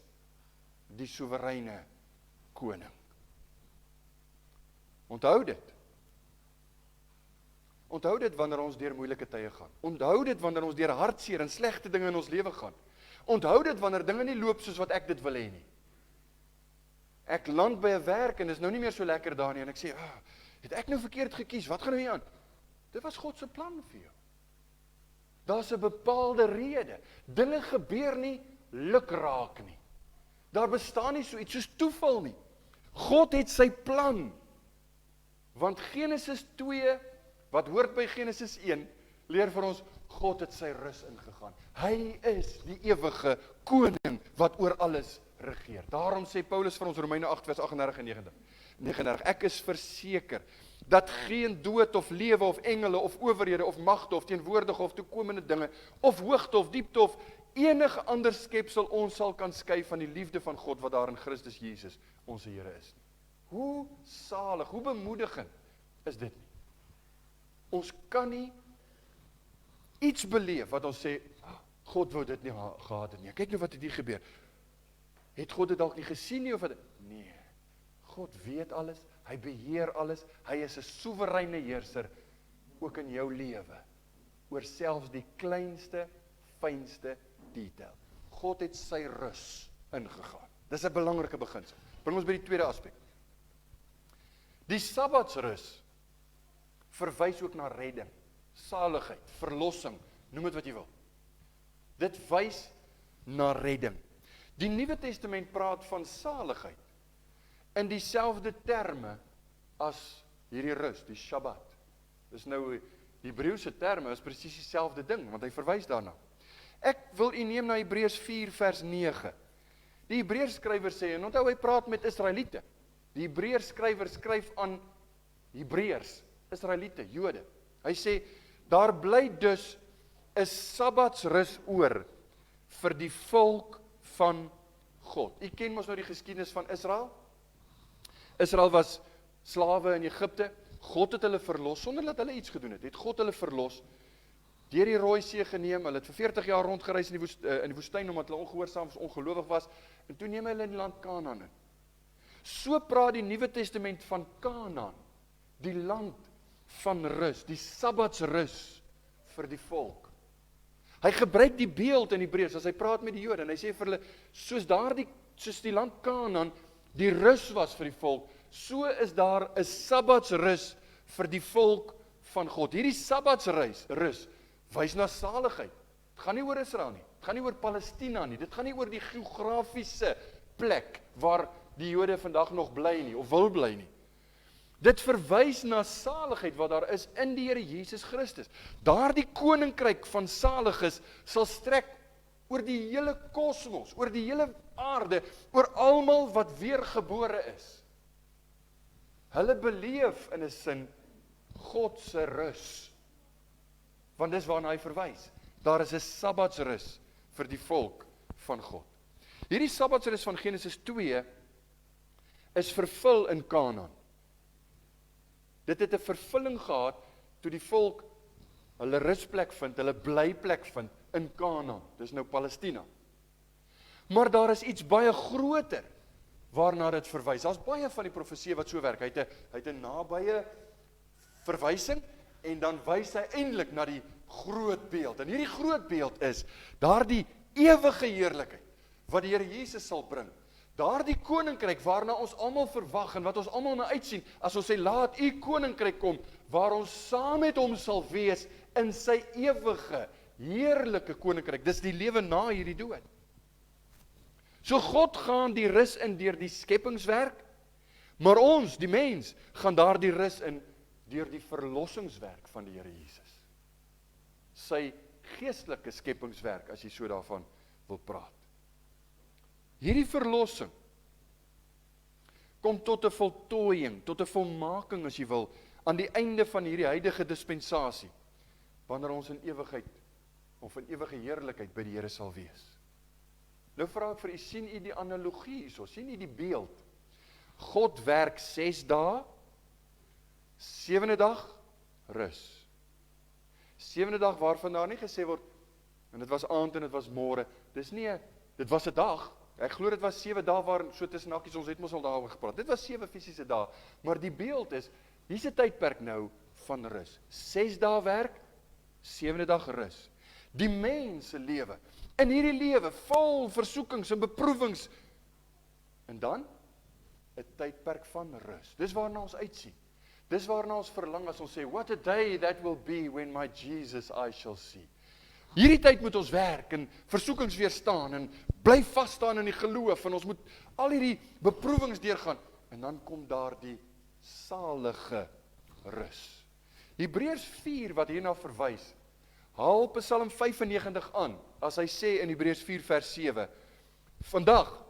die soewereine koning. Onthou dit. Onthou dit wanneer ons deur moeilike tye gaan. Onthou dit wanneer ons deur hartseer en slegte dinge in ons lewe gaan. Onthou dit wanneer dinge nie loop soos wat ek dit wil hê nie. Ek land by 'n werk en is nou nie meer so lekker daar nie en ek sê, het ek nou verkeerd gekies? Wat gaan nou hier aan? Dit was God se plan vir jou. Daar's 'n bepaalde rede. Dinge gebeur nie lukraak nie. Daar bestaan nie so iets soos toeval nie. God het sy plan. Want Genesis 2, wat hoort by Genesis 1, leer vir ons, God het sy rus ingegaan. Hy is die ewige koning wat oor alles regeer. Daarom sê Paulus vir ons Romeine 8 vers 38 en 39, ek is verseker dat geen dood of lewe of engele of owerhede of magte of teenwoordige of toekomende dinge of hoogte of diepte of enige ander skepsel ons sal kan skei van die liefde van God wat daar in Christus Jesus, ons Here is. Hoe salig, hoe bemoedigend is dit nie? Ons kan nie iets beleef wat ons sê, God wou dit nie gehad het nie. Kyk nou wat het hier gebeur. Het God dit dalk nie gesien nie of wat? Nee. God weet alles, hy beheer alles, hy is 'n soewereine heerser ook in jou lewe. Oor selfs die kleinste, fynste detail. God het sy rus ingegaan. Dis 'n belangrike beginsel. Bring ons by die tweede aspek. Die Sabbatsrus verwys ook na redding, saligheid, verlossing, noem dit wat jy wil. Dit wys na redding. Die Nuwe Testament praat van saligheid in dieselfde terme as hierdie rus, die Shabbat. Dis nou die Hebreëse terme is presies dieselfde ding, want hy verwys daarna. Ek wil u neem na Hebreërs 4 vers 9. Die Hebreërs skrywer sê, en onthou hy praat met Israeliete. Die Hebreërs skrywer skryf aan Hebreërs, Israeliete, Jode. Hy sê, daar bly dus 'n Sabbatsrus oor vir die volk van God. U ken mos nou die geskiedenis van Israel. Israel was slawe in Egipte. God het hulle verlos, sonder dat hulle iets gedoen het. Het God hulle verlos, deur die Rooi See geneem, hulle het vir 40 jaar rondgereis in die woestyn, omdat hulle ongehoorsaam, ongelowig was, en toe neem hulle in die land Kanaan in. So praat die Nuwe Testament van Kanaan, die land van rus, die Sabbatsrus vir die volk. Hy gebruik die beeld in Hebreërs, as hy praat met die Jode, en hy sê vir hulle, soos die land Kanaan, die rus was vir die volk, so is daar 'n Sabbatsrus vir die volk van God. Hierdie Sabbatsrus wys na saligheid. Dit gaan nie oor Israel nie, dit gaan nie oor Palestina nie, dit gaan nie oor die geografiese plek waar die Jode vandag nog bly nie, of wil bly nie. Dit verwys na saligheid wat daar is in die Here Jesus Christus. Daardie koninkryk van saliges sal strek oor die hele kosmos, oor die hele aarde, oor almal wat weergebore is. Hulle beleef in 'n sin God se rus. Want dis waarna hy verwys. Daar is 'n Sabbatsrus vir die volk van God. Hierdie Sabbatsrus van Genesis 2 is vervul in Kanaan. Dit het 'n vervulling gehad toe die volk hulle rusplek vind, hulle blyplek vind in Kanaan. Dis nou Palestina. Maar daar is iets baie groter waarna dit verwys. Daar's baie van die profeseë wat so werk. Hy het 'n nabye verwysing en dan wys hy eintlik na die groot beeld. En hierdie groot beeld is daardie ewige heerlikheid wat die Here Jesus sal bring. Daardie koninkryk waarna ons almal verwag en wat ons almal na uitsien as ons sê laat u koninkryk kom, waar ons saam met hom sal wees in sy ewige heerlike koninkryk. Dis die lewe na hierdie dood. So God gaan die rus in deur die skepingswerk, maar ons, die mens, gaan daardie rus in deur die verlossingswerk van die Here Jesus. Sy geestelike skepingswerk, as jy so daarvan wil praat. Hierdie verlossing kom tot 'n voltooiing, tot 'n volmaking as jy wil, aan die einde van hierdie huidige dispensasie, wanneer ons in ewigheid, of in ewige heerlikheid by die Here sal wees. Nou vra ek vir u, sien u die analogie hierso, sien u die beeld? God werk 6 dae, 7de dag, rus. 7de dag waarvan daar nie gesê word, en dit was aand en dit was môre, dit was 'n dag, ek glo dit was 7 dae waar, so tussen hakies, ons het mos al daaroor gepraat, dit was 7 fisiese dae, maar die beeld is, hier's 'n tydperk nou van rus, 6 dae werk, 7de dag rus. Die mens se lewe, in hierdie lewe, vol versoekings en beproewings, en dan, 'n tydperk van rus. Dis waarna ons uitsien. Dis waarna ons verlang as ons sê, what a day that will be when my Jesus I shall see. Hierdie tyd moet ons werk en versoekings weerstaan en bly vas staan in die geloof en ons moet al hierdie beproewings deurgaan en dan kom daar die salige rus. Hebreërs 4 wat hierna verwys, haal Psalm 95 aan as hy sê in Hebreërs 4 vers 7, vandag,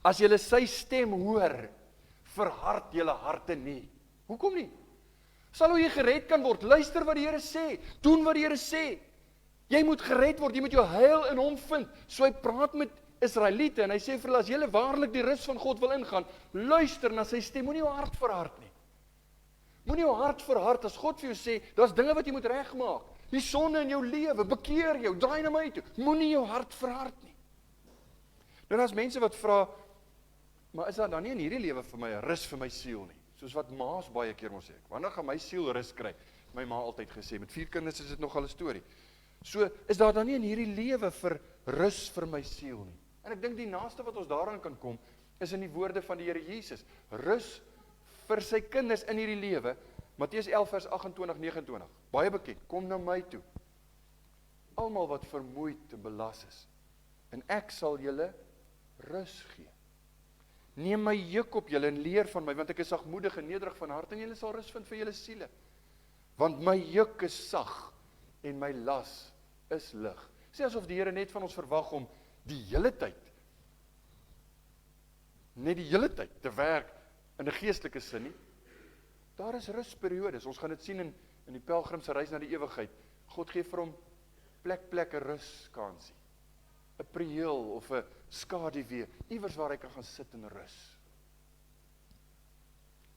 as julle sy stem hoor, verhard julle harte nie. Hoekom nie? Sal hoe jy gered kan word, luister wat die Here sê, doen wat die Here sê. Jy moet gered word, jy moet jou heil in hom vind. So hy praat met Israeliete en hy sê vir hulle, as julle waarlik die rus van God wil ingaan, luister na sy stem, moenie jou hart verhard nie. Moenie jou hart verhard as God vir jou sê, daar's dinge wat jy moet regmaak. Die sonde in jou lewe, bekeer jou, draai na my toe. Moenie jou hart verhard nie. Nou daar's mense wat vra, maar is daar dan nie in hierdie lewe vir my 'n rus vir my siel nie? Soos wat ma's baie keer mos sê, wanneer gaan my siel rus kry? My ma altyd gesê, met 4 kinders is dit nogal 'n storie. So, is daar dan nie in hierdie lewe vir rus vir my siel nie? En ek dink die naaste wat ons daaraan kan kom, is in die woorde van die Here Jesus. Rus vir sy kinders in hierdie lewe, Matteus 11 vers 28-29, baie bekend, kom na my toe, almal wat vermoeid en belas is, en ek sal julle rus gee. Neem my juk op julle en leer van my, want ek is sagmoedig en nederig van hart, en julle sal rus vind vir julle siele. Want my juk is sag, en my las is lig. Sê asof die Here net van ons verwag om die hele tyd, net die hele tyd te werk in 'n geestelike sin nie. Daar is rusperiodes. Ons gaan dit sien in die pelgrimse reis na die ewigheid. God gee vir hom plek 'n ruskansie. 'n Prieel of 'n skaduwee, iewers waar hy kan gaan sit en rus.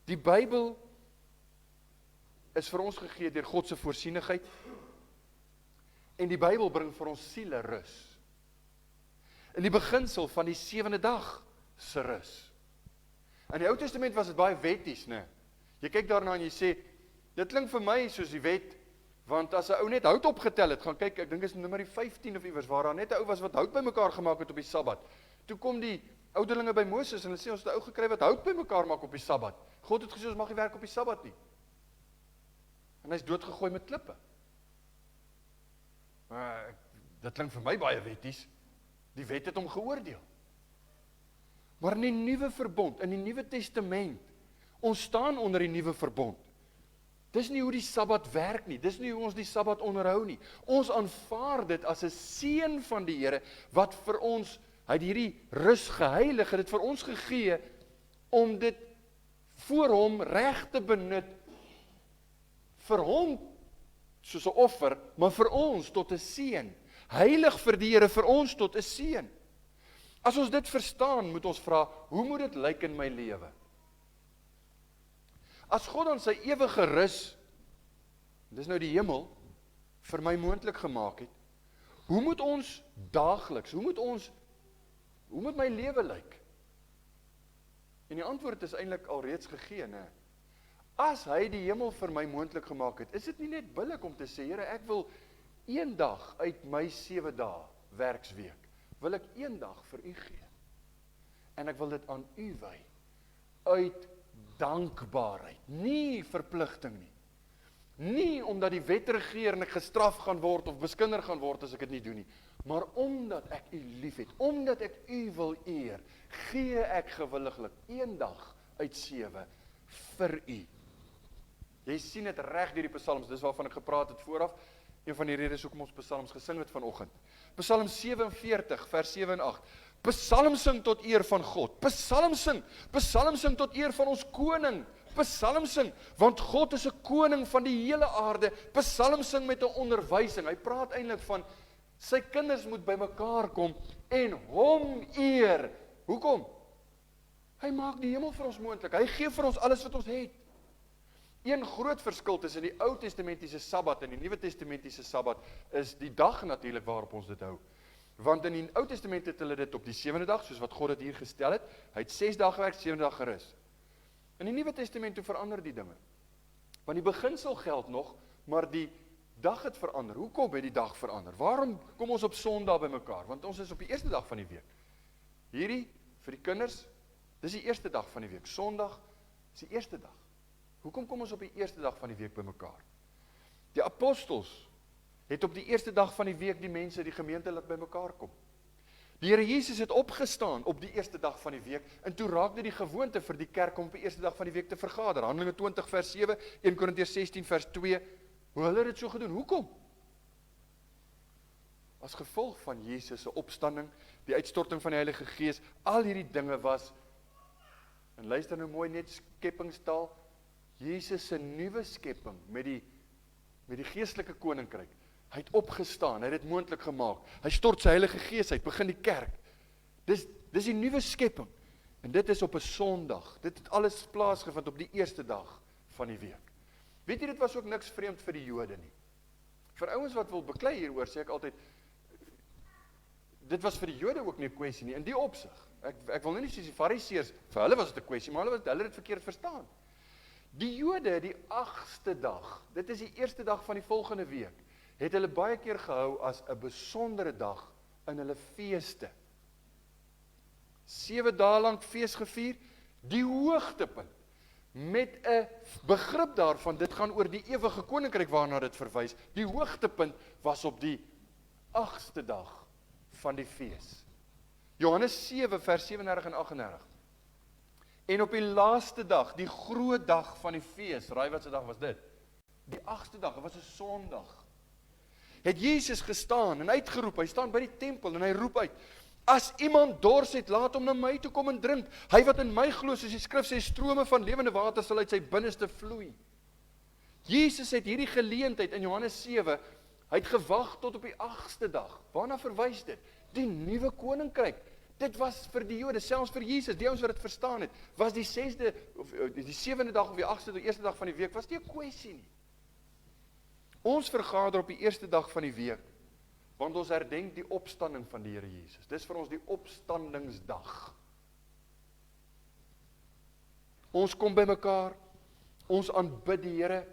Die Bybel is vir ons gegee deur God se voorsienigheid. En die Bybel bring vir ons siele rus. In die beginsel van die 7de dag se rus. In die Ou Testament was dit baie wetties, né? Jy kyk daarna en jy sê, dit klink vir my soos die wet, want as 'n ou net hout opgetel het, gaan kyk, ek dink is Numeri 15 of iewers, waar daar net 'n ou was wat hout bymekaar gemaak het op die Sabbat. Toe kom die ouderlinge by Moses en hulle sê, ons het 'n ou gekry wat hout bymekaar maak op die Sabbat. God het gesê, ons mag nie werk op die Sabbat nie. En hy's doodgegooi met klippe. Maar dit klink vir my baie wetties. Die wet het hom geoordeel. Maar in die nuwe verbond, in die Nuwe Testament, ons staan onder die nuwe verbond. Dis nie hoe die Sabbat werk nie, dis nie hoe ons die Sabbat onderhou nie. Ons aanvaar dit as 'n seën van die Here, wat vir ons, hy het hierdie rus geheilig, het dit vir ons gegee, om dit voor hom reg te benut, vir hom, soos 'n offer, maar vir ons tot 'n seën. Heilig vir die Here, vir ons tot 'n seën. As ons dit verstaan, moet ons vra, hoe moet dit lyk in my lewe? As God dan sy ewige rus, dis nou die hemel, vir my moontlik gemaak het, hoe moet ons daagliks, hoe moet my lewe lyk? En die antwoord is eintlik alreeds gegee, né? As hy die hemel vir my moontlik gemaak het, is dit nie net billik om te sê, Here, ek wil een dag uit my 7 dae werksweek, wil ek een dag vir u gee. En ek wil dit aan u wy, uit dankbaarheid, nie verpligting nie. Nie omdat die wet regeer en ek gestraf gaan word of beskinder gaan word as ek dit nie doen nie, maar omdat ek u liefhet, omdat ek u wil eer, gee ek gewilliglik een dag uit 7 vir u. Jy sien dit reg deur die psalms, dis waarvan ek gepraat het vooraf, een van die redes hoekom ons psalms gesing het vanoggend. Psalm 47 vers 7 en 8. Psalm sing tot eer van God. Psalm sing tot eer van ons koning. Psalm sing, want God is 'n koning van die hele aarde. Psalm sing met 'n onderwysing. Hy praat eintlik van sy kinders moet bymekaar kom en hom eer. Hoekom? Hy maak die hemel vir ons moontlik. Hy gee vir ons alles wat ons het. Een groot verskil tussen die Ou Testamentiese Sabbat en die Nuwe Testamentiese Sabbat is die dag natuurlik waarop ons dit hou. Want in die Ou Testament het hulle dit op die 7de dag, soos wat God dit hier gestel het. Hy het 6 dae gewerk, 7de dag gerus. In die Nuwe Testament toe verander die dinge. Want die beginsel geld nog, maar die dag het verander. Hoekom het die dag verander? Waarom kom ons op Sondag bymekaar? Want ons is op die eerste dag van die week. Hierdie vir die kinders, dis die eerste dag van die week. Sondag is die eerste dag. Hoekom kom ons op die eerste dag van die week bymekaar? Die apostels het op die eerste dag van die week die mense, die gemeente laat bymekaar kom. Die Here Jesus het opgestaan op die eerste dag van die week, en toe raak dit die gewoonte vir die kerk om op die eerste dag van die week te vergader. Handelinge 20 vers 7, 1 Korintiërs 16 vers 2, hoe hulle dit so gedoen. Hoekom? As gevolg van Jesus se opstanding, die uitstorting van die Heilige Gees, al hierdie dinge was, en luister nou mooi net skepingstaal, Jesus se nuwe skepping met die geestelike koninkryk. Hy het opgestaan, hy het dit moontlik gemaak. Hy stort sy Heilige Gees uit, begin die kerk. Dis die nuwe skepping. En dit is op 'n Sondag. Dit het alles plaasgevind op die eerste dag van die week. Weet jy, dit was ook niks vreemd vir die Jode nie. Vir ouens wat wil beklei hieroor, sê ek altyd, dit was vir die Jode ook nie 'n kwessie nie, in die opsig. Ek wil nie sê die Fariseërs, vir hulle was dit 'n kwessie, maar hulle het dit verkeerd verstaan. Die Jode, die 8ste dag, dit is die eerste dag van die volgende week, het hulle baie keer gehou as 'n besondere dag in hulle feeste. 7 dae lank fees gevier, die hoogtepunt, met 'n begrip daarvan, dit gaan oor die ewige koninkryk waarna dit verwys, die hoogtepunt was op die 8ste dag van die fees. Johannes 7 vers 37 en 38. En op die laaste dag, die groot dag van die fees, raai wat se dag was dit? Die 8ste dag, dit was 'n Sondag. Het Jesus gestaan en uitgeroep, hy staan by die tempel en hy roep uit, as iemand dors het, laat hom na my toe kom en drink. Hy wat in my glo, soos die skrif sê, strome van lewende water sal uit sy binneste vloei. Jesus het hierdie geleentheid in Johannes 7, hy het gewag tot op die 8ste dag. Waarna verwys dit? Die nuwe koninkryk. Dit was vir die Jode, selfs vir Jesus, die ouens wat dit verstaan het, was die 6de, of die 7de dag of die 8ste, die eerste dag van die week, was nie 'n kwessie nie. Ons vergader op die eerste dag van die week, want ons herdenk die opstanding van die Here Jesus. Dis vir ons die opstandingsdag. Ons kom by mekaar, ons aanbid die Here,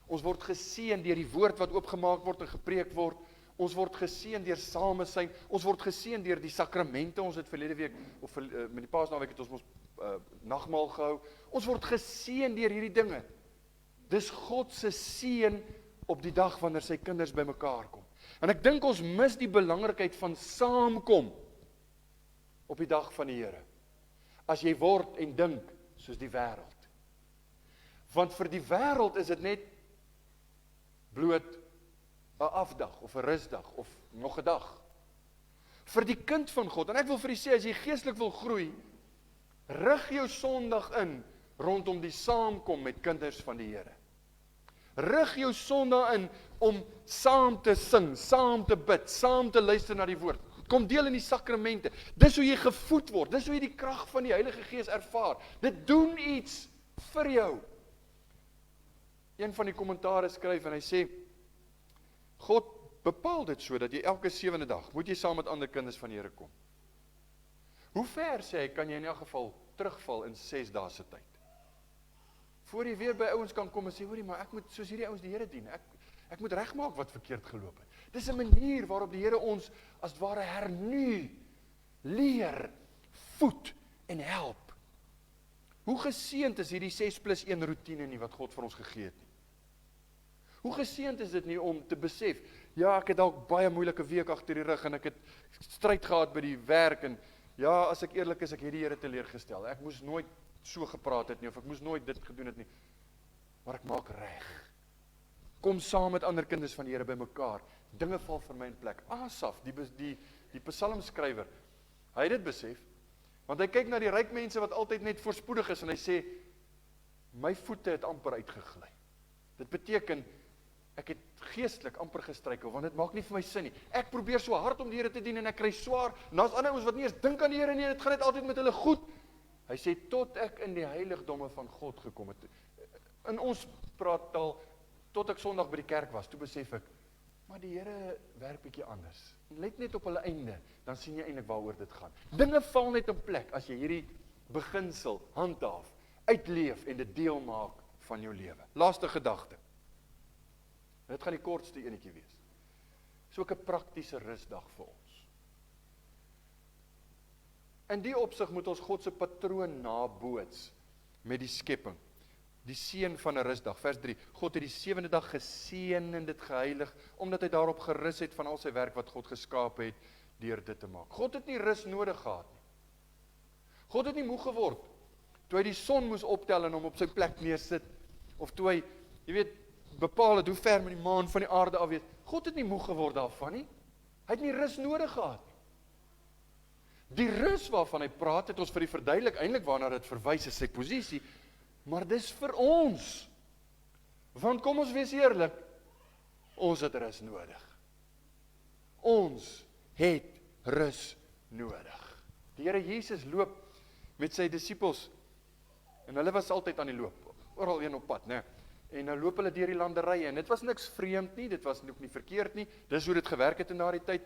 ons word geseën deur die woord wat oopgemaak word en gepreek word, ons word geseën deur samesyn, ons word geseën deur die sakramente, ons het verlede week, of met die Paasnaweek het ons nagmaal gehou, ons word geseën deur hierdie dinge. Dis God se seën op die dag wanneer sy kinders by mekaar kom. En ek dink ons mis die belangrikheid van saamkom op die dag van die Here. As jy word en dink soos die wêreld. Want vir die wêreld is dit net bloot 'n afdag of 'n rusdag of nog 'n dag. Vir die kind van God, en ek wil vir u sê, as jy geestelik wil groei, rig jou Sondag in rondom die saamkom met kinders van die Here. Rig jou Sondag in om saam te sing, saam te bid, saam te luister na die woord. Kom deel in die sakramente. Dis hoe jy gevoed word, dis hoe jy die krag van die Heilige Gees ervaar. Dit doen iets vir jou. Een van die kommentare skryf en hy sê, God bepaal dit so, dat jy elke 7de dag, moet jy saam met ander kinders van die Here kom. Hoe ver, sê hy, kan jy in elk geval terugval in 6 dae se tyd? Voor jy weer by ouens kan kom en sê, hoorie, maar ek moet soos hierdie ouens die Here dien, ek moet regmaak wat verkeerd geloop het. Dis 'n manier waarop die Here ons, as het ware, hernu, leer, voed en help. Hoe geseënd is hierdie 6+1 routine nie, wat God vir ons gegee het nie? Hoe geseënd is dit nie om te besef, ja, ek het dalk baie moeilike week agter die rug, en ek het stryd gehad by die werk, en ja, as ek eerlik is, ek het die Here teleurgestel. Ek moes nooit so gepraat het nie, of ek moes nooit dit gedoen het nie, maar ek maak reg. Kom saam met ander kinders van die Here by mekaar, dinge val vir my in plek. Asaf, die psalmskrywer, hy het dit besef, want hy kyk na die ryk mense wat altyd net voorspoedig is, en hy sê, my voete het amper uitgegly. Dit beteken, ek het geestelik amper gestruikel, want dit maak nie vir my sin nie. Ek probeer so hard om die Here te dien, en ek kry swaar, en daar's ander ouens wat nie eens dink aan die Here nie, en dit gaan net altyd met hulle goed. Hy sê, tot ek in die heiligdomme van God gekom het. In ons praattaal, tot ek Sondag by die kerk was, toe besef ek, maar die Here werk bietjie anders. Let net op hulle einde, dan sien jy eintlik waaroor dit gaan. Dinge val net in plek, as jy hierdie beginsel handhaaf, uitleef en dit deel maak van jou lewe. Laaste gedagte. Dit gaan die kortste enetjie wees. Dis ook 'n praktiese rusdag vir ons. In die opsig moet ons God se patroon naboots met die skepping. Die seën van 'n rusdag, vers 3. God het die 7de dag geseën en dit geheilig, omdat hy daarop gerus het van al sy werk wat God geskaap het, deur dit te maak. God het nie rus nodig gehad nie. God het nie moeg geword, toe hy die son moes optel en hom op sy plek neersit, of toe hy, jy weet, bepaal het hoe ver met die maan van die aarde af weet. God het nie moeg geword daarvan nie. Hy het nie rus nodig gehad nie. Die rus waarvan hy praat, het ons vir die verduidelik, eintlik waarna dit verwys is sy posisie, maar dis vir ons. Want kom ons wees eerlik, ons het rus nodig. Ons het rus nodig. Die Here Jesus loop met sy disippels, en hulle was altyd aan die loop, oral een op pad, né? En nou loop hulle deur die landerye, en dit was niks vreemd nie, dit was ook nie verkeerd nie, dis hoe dit gewerk het in daardie tyd.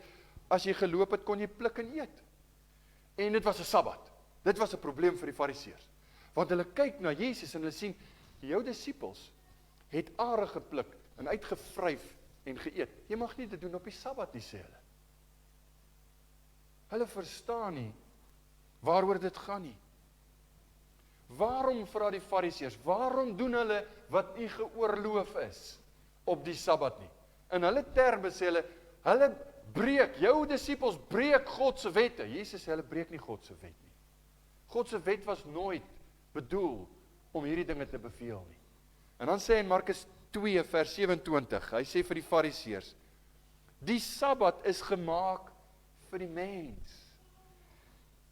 As jy geloop het, kon jy pluk en eet. En dit was 'n Sabbat. Dit was 'n probleem vir die Fariseërs. Want hulle kyk na Jesus en hulle sien, jou disippels het are gepluk en uitgevryf en geëet. Jy mag nie dit doen op die Sabbat nie, sê hulle. Hulle verstaan nie waaroor dit gaan nie. Waarom vra die Fariseërs, waarom doen hulle wat nie geoorloof is op die Sabbat nie? In hulle terme sê hulle breek, jou disippels breek God se wette. Jesus sê hulle breek nie God se wet nie. God se wet was nooit bedoel om hierdie dinge te beveel nie. En dan sê hy in Markus 2 vers 27, hy sê vir die Fariseërs, die Sabbat is gemaak vir die mens,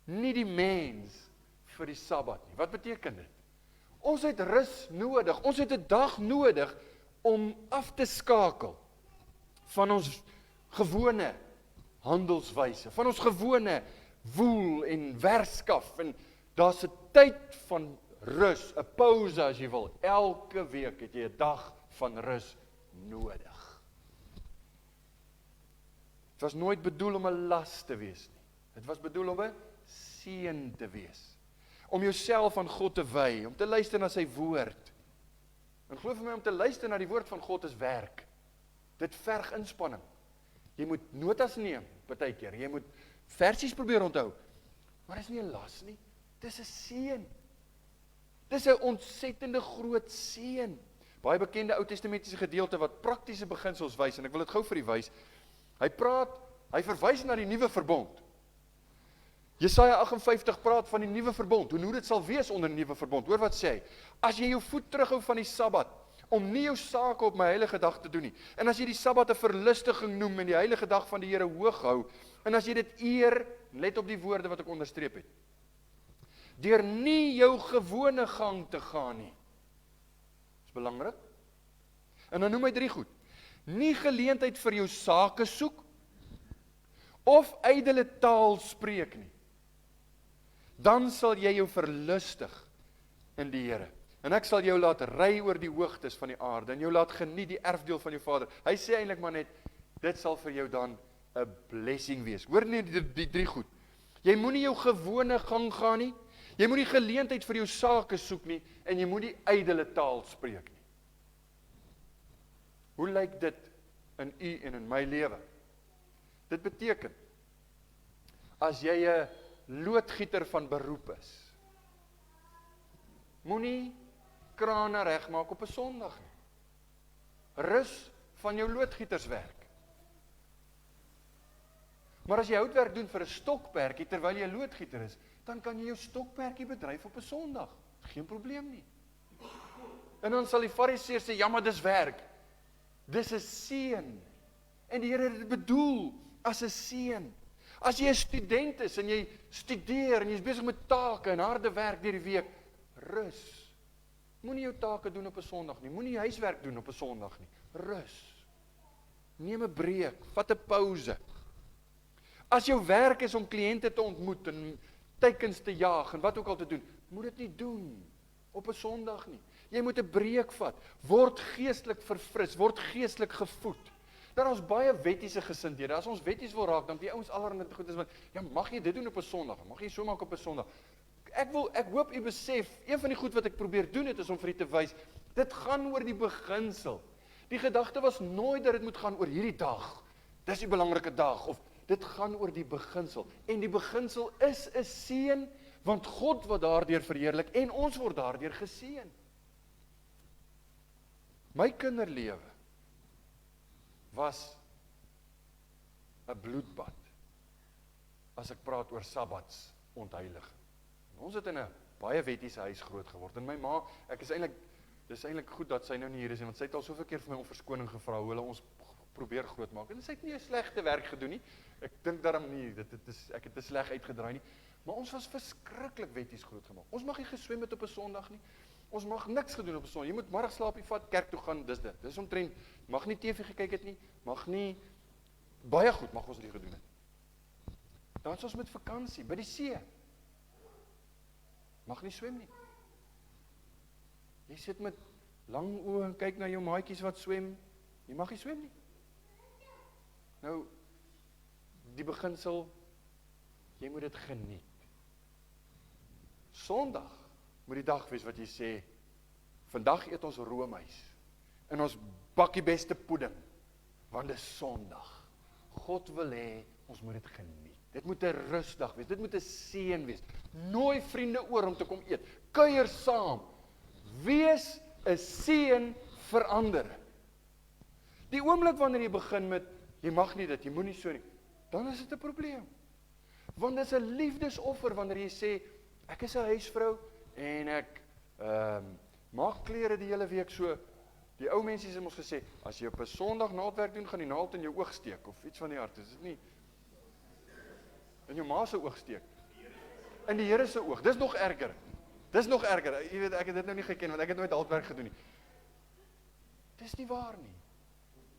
nie die mens vir die Sabbat nie. Wat beteken dit? Ons het rus nodig, ons het 'n dag nodig om af te skakel van ons gewone handelswyse, van ons gewone woel en werskaf, en daar's 'n tyd van rus, 'n pause as jy wil. Elke week het jy 'n dag van rus nodig. Dit was nooit bedoel om 'n las te wees nie. Dit was bedoel om 'n seën te wees. Om jouself aan God te wy, om te luister na sy woord. En glo vir my, om te luister na die woord van God is werk. Dit verg inspanning. Jy moet notas neem, partykeer. Jy moet versies probeer onthou. Maar dit is nie 'n las nie. Dis 'n seën. Dis 'n ontsettende groot seën. Baie bekende Ou Testamentiese gedeelte wat praktiese beginsels wys, en ek wil dit gou vir u wys. Hy verwys na die nuwe verbond. Jesaja 58 praat van die nuwe verbond, hoe dit sal wees onder die nuwe verbond. Hoor wat sê hy? As jy jou voet terughou van die Sabbat, om nie jou sake op my heilige dag te doen nie, en as jy die Sabbat 'n verlustiging noem en die heilige dag van die Here hoog hou, en as jy dit eer, let op die woorde wat ek onderstreep het, deur nie jou gewone gang te gaan nie. Dis belangrik. En dan noem hy 3 goed. Nie geleentheid vir jou sake soek, of ydelle taal spreek nie. Dan sal jy jou verlustig in die Here. En ek sal jou laat ry oor die hoogtes van die aarde, en jou laat geniet die erfdeel van jou Vader. Hy sê eintlik maar net, dit sal vir jou dan 'n blessing wees. Hoor net die 3 goed. Jy moenie jou gewone gang gaan nie, jy moenie geleentheid vir jou sake soek nie, en jy moenie ydelle taal spreek nie. Hoe lyk dit in u en in my lewe? Dit beteken, as jy 'n loodgieter van beroep is, moenie krane regmaak op 'n Sondag nie. Rus van jou loodgieterswerk. Maar as jy houtwerk doen vir 'n stokperdjie terwyl jy 'n loodgieter is, dan kan jy jou stokperdjie bedryf op 'n Sondag. Geen probleem nie. En dan sal die Fariseërs sê, ja, maar dis werk. Dis 'n seën. En die Here het dit bedoel as 'n seën. As jy 'n student is en jy studeer en jy is besig met take en harde werk deur die week, rus. Moenie jou take doen op 'n Sondag nie. Moenie huiswerk doen op 'n Sondag nie. Rus. Neem 'n breek, vat 'n pause. As jou werk is om kliënte te ontmoet en teikens te jaag en wat ook al te doen, moet dit nie doen op 'n Sondag nie. Jy moet 'n breek vat. Word geestelik verfris, word geestelik gevoed. Daar is baie wettiese gesindhede. As ons wetties wil raak, dan die ouens allerhande goed is, want ja, mag jy dit doen op 'n Sondag? Mag jy so maak op 'n Sondag? Ek hoop u besef, een van die goed wat ek probeer doen het, is om vir u te wys, dit gaan oor die beginsel. Die gedagte was nooit dat dit moet gaan oor hierdie dag. Dis die belangrike dag, of dit gaan oor die beginsel. En die beginsel is 'n seën, want God word daardeur verheerlik en ons word daardeur geseën. My kinderlewe was 'n bloedbad as ek praat oor Sabbats ontheiliging. Ons het in 'n baie wettiese huis groot geword. En my ma, dis eintlik goed dat sy nou nie hier is, want sy het al soveel keer vir my om verskoning gevra hoe hulle ons probeer grootmaak. En sy het nie 'n slegte werk gedoen nie. Ek dink daarom nie, ek het te sleg uitgedraai nie. Maar ons was verskriklik wetties grootgemaak. Ons mag nie geswem het op 'n Sondag nie. Ons mag niks gedoen op 'n Sondag. Jy moet middagslaapie vat, kerk toe gaan, dis dit. Dis omtrent, mag nie TV gekyk het nie, mag nie, baie goed mag ons nie gedoen het. Dan is ons met vakansie, by die see. Mag nie swem nie. Jy sit met Lang oë en kyk na jou maatjies wat swem. Jy mag nie swem nie. Nou, die beginsel, jy moet dit geniet. Sondag moet die dag wees wat jy sê, vandag eet ons roomys, en ons bak die beste pudding, want dit is Sondag. God wil hê, ons moet dit geniet. Dit moet 'n rusdag wees, dit moet 'n seën wees. Nooi vriende oor om te kom eet, kuier saam, wees 'n seën vir ander. Die oomblik wanneer jy begin met, jy mag nie dit, jy moet nie so nie, dan is dit 'n probleem. Want dit is 'n liefdesoffer wanneer jy sê, ek is 'n huisvrou, en ek maak klere die hele week so. Die ou mense het ons gesê, as jy op 'n Sondag naaldwerk doen, gaan die naald in jou oog steek, of iets van die aard, is dit nie? In jou ma se oog steek. In die Here se oog, dis nog erger. Dis nog erger, jy weet, ek het dit nou nie geken, want ek het nooit naaldwerk gedoen nie. Dis nie waar nie.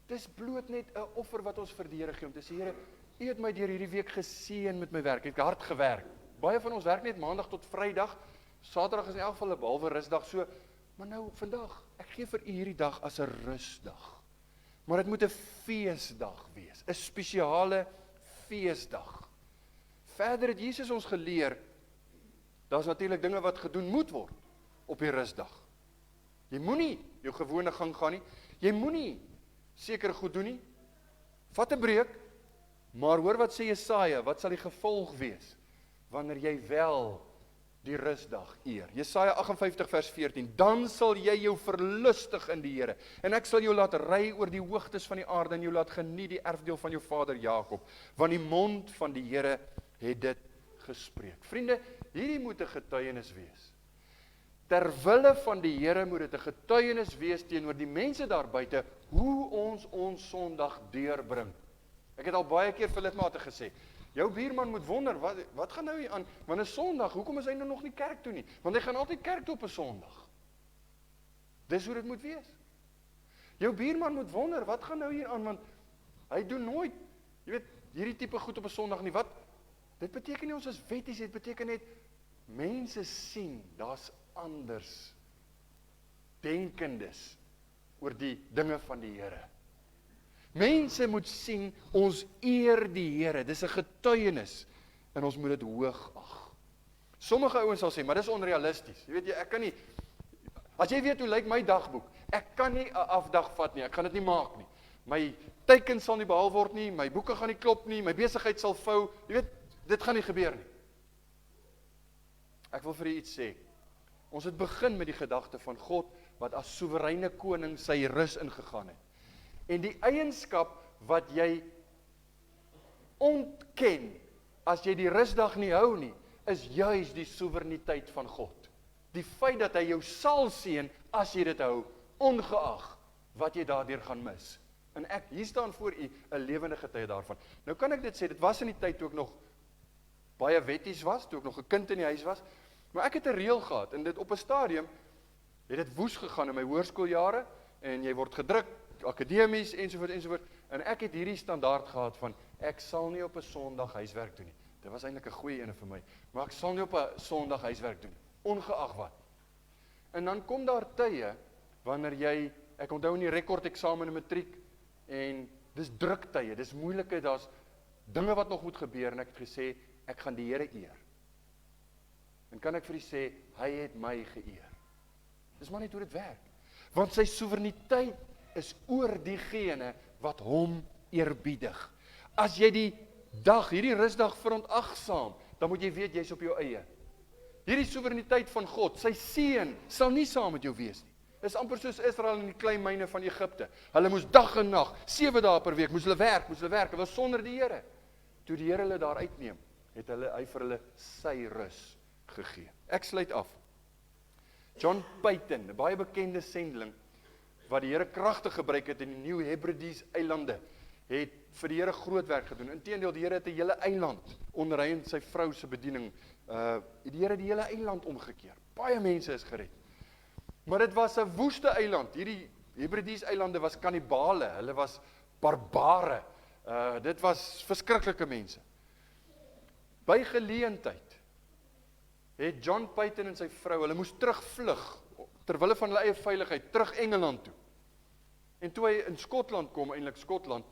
Dis bloot net 'n offer wat ons vir die Here gee, om te sê, Here, U het my deur hierdie week geseën met my werk, ek het hard gewerk. Baie van ons werk net Maandag tot Vrydag, Saterdag is in elk geval 'n behalwe rusdag, so, maar nou, vandag, ek gee vir U hierdie dag as 'n rusdag. Maar dit moet 'n feesdag wees, 'n spesiale feesdag. Verder het Jesus ons geleer, daar's natuurlik dinge wat gedoen moet word op die rusdag. Jy moenie jou gewone gang gaan nie, jy moenie sekere goed doen nie, vat 'n breek, maar hoor wat sê Jesaja, wat sal die gevolg wees, wanneer jy wel die rusdag eer. Jesaja 58 vers 14, dan sal jy jou verlustig in die Here, en ek sal jou laat ry oor die hoogtes van die aarde, en jou laat geniet die erfdeel van jou vader Jakob, want die mond van die Here het dit gespreek. Vriende, hierdie moet 'n getuienis wees. Terwille van die Here moet dit 'n getuienis wees teenoor die mense daar buite, hoe ons Sondag deurbring. Ek het al baie keer vir lidmate gesê, jou buurman moet wonder, wat gaan nou hier aan, want 'n Sondag, hoekom is hy nou nog nie kerk toe nie? Want hy gaan altyd kerk toe op 'n Sondag. Dis hoe dit moet wees. Jou buurman moet wonder, wat gaan nou hier aan, want hy doen nooit, jy weet, hierdie tipe goed op 'n Sondag nie, wat? Dit beteken nie ons is wetties, dit beteken net, mense sien, daar's anders denkendes oor die dinge van die Here. Mense moet sien, ons eer die Here, dis 'n getuienis, en ons moet dit hoog ag. Sommige ouens sal sê, maar dis onrealisties, jy weet jy, ek kan nie, as jy weet hoe lyk my dagboek, ek kan nie 'n afdag vat nie, ek kan dit nie maak nie, my teikens sal nie behaal word nie, my boeke gaan nie klop nie, my besigheid sal vou, jy weet, dit gaan nie gebeur nie. Ek wil vir u iets sê, ons het begin met die gedagte van God, wat as soewereine koning sy rus ingegaan het. En die eienskap wat jy ontken, as jy die rusdag nie hou nie, is juis die soewereiniteit van God. Die feit dat hy jou sal seën, as jy dit hou, ongeag wat jy daardeur gaan mis. En ek, hier staan voor u, 'n lewende getuie daarvan. Nou kan ek dit sê, dit was in die tyd toe ek nog baie wetties was, toe ek nog 'n kind in die huis was, maar ek het 'n reël gehad, en dit op 'n stadium, het dit woes gegaan in my hoërskooljare, en jy word gedruk, akademies, ensovoort, en ek het hierdie standaard gehad van, ek sal nie op 'n Sondag huiswerk doen nie. Dit was eintlik 'n goeie ene vir my, maar ek sal nie op 'n Sondag huiswerk doen, ongeag wat. En dan kom daar tye, wanneer jy, ek onthou in die rekordeksamen in matriek, en dis druktye, dis moeilike, daar's dinge wat nog moet gebeur, en ek het gesê, ek gaan die Here eer. En kan ek vir u sê, hy het my geëer. Dis maar net hoe dit werk. Want sy soewereiniteit is oor diegene wat hom eerbiedig. As jy die dag, hierdie rusdag verontagsaam, dan moet jy weet, jy's op jou eie. Hierdie soewereiniteit van God, sy seën, sal nie saam met jou wees nie. Dis amper soos Israel in die klein myne van Egipte. Hulle moes dag en nag, 7 dae per week, moes hulle werk, hulle was sonder die Here. Toe die Here hulle daar uitneem, het hy vir hulle sy rus gegee. Ek sluit af. John Paton, 'n baie bekende sendeling, wat die Here kragtig gebruik het in die New Hebrides eilande, het vir die Here groot werk gedoen. Inteendeel, die Here het 'n hele eiland, onder hy en sy vrou se bediening, die Here die hele eiland omgekeer. Baie mense is gered. Maar dit was 'n woeste eiland. Hierdie Hebrides eilande was kannibale, hulle was barbare. Dit was verskriklike mense. By geleentheid het John Paton en sy vrou, hulle moes terugvlug, terwille van hulle eie veiligheid, terug Engeland toe. En toe hy in Skotland kom, eintlik Skotland,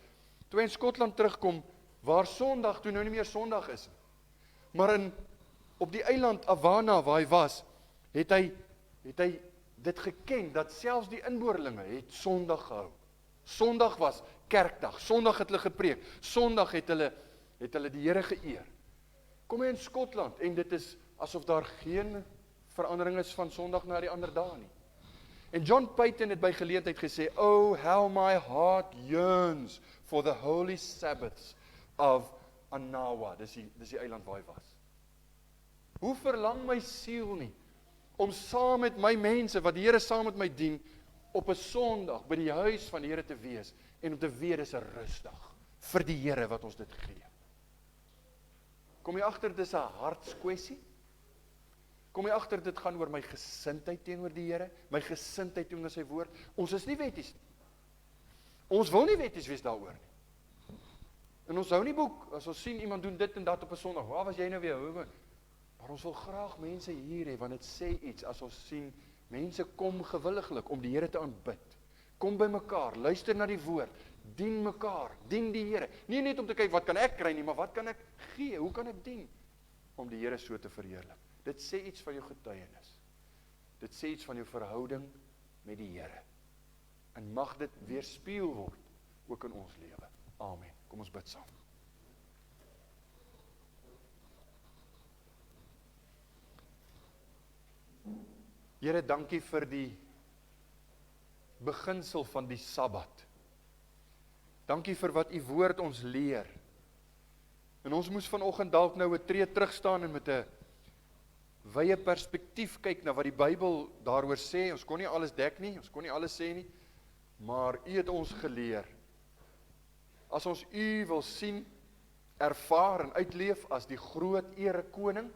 toe hy in Skotland terugkom, waar Sondag toe nou nie meer Sondag is nie. Maar op die eiland Havana waar hy was, het hy dit geken, dat selfs die inboorlinge het Sondag gehou. Sondag was kerkdag, Sondag het hulle gepreek, Sondag het hulle die Here geëer. Kom hy in Skotland, en dit is asof daar geen verandering is van Sondag na die ander dae nie. En John Paton het by geleentheid gesê, "Oh, how my heart yearns for the holy Sabbaths of Anawa." Dis die eiland waar hy was. Hoe verlang my siel nie, om saam met my mense, wat die Here saam met my dien, op 'n Sondag by die huis van die Here te wees, en om te weet, dis 'n rusdag, vir die Here wat ons dit gee. Kom jy agter, dis 'n hartskwessie? Kom jy agter, dit gaan oor my gesindheid teenoor die Here, my gesindheid teenoor sy woord. Ons is nie wetties nie. Ons wil nie wetties wees daaroor nie. En ons hou nie boek, as ons sien iemand doen dit en dat op 'n Sondag, waar was jy nou weer? Maar ons wil graag mense hier hê, want dit sê iets, as ons sien, mense kom gewilliglik om die Here te aanbid. Kom by mekaar, luister na die woord, dien mekaar, dien die Here. Nie net om te kyk, wat kan ek kry nie, maar wat kan ek gee, hoe kan ek dien? Om die Here so te verheerlik. Dit sê iets van jou getuienis. Dit sê iets van jou verhouding met die Here. En mag dit weerspieël word, ook in ons lewe. Amen. Kom ons bid saam. Here, dankie vir die beginsel van die Sabbat. Dankie vir wat u woord ons leer. En ons moes vanoggend dalk nou 'n tree terug staan en met 'n wye perspektief kyk na wat die Bybel daaroor sê. Ons kon nie alles dek nie, ons kon nie alles sê nie, maar u het ons geleer. As ons u wil sien, ervaar en uitleef as die groot ere koning,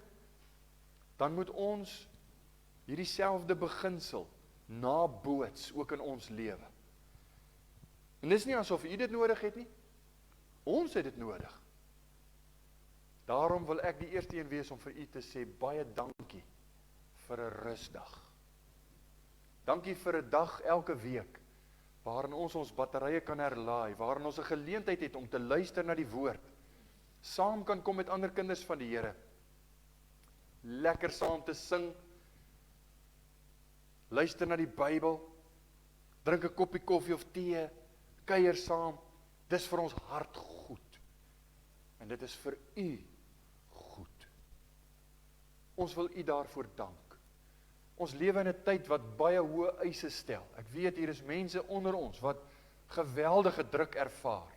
dan moet ons hierdie selfde beginsel naboots ook in ons lewe. En dis nie asof u dit nodig het nie. Ons het dit nodig. Daarom wil ek die eerste een wees om vir u te sê, baie dankie vir 'n rusdag. Dankie vir 'n dag elke week, waarin ons batterye kan herlaai, waarin ons 'n geleentheid het om te luister na die woord, saam kan kom met ander kinders van die Here, lekker saam te sing, luister na die Bybel, drink 'n koppie koffie of tee, kuier saam. Dis vir ons hart goed. En dit is vir u goed. Ons wil u daarvoor dank. Ons lewe in 'n tyd wat baie hoë eise stel. Ek weet hier is mense onder ons wat geweldige druk ervaar.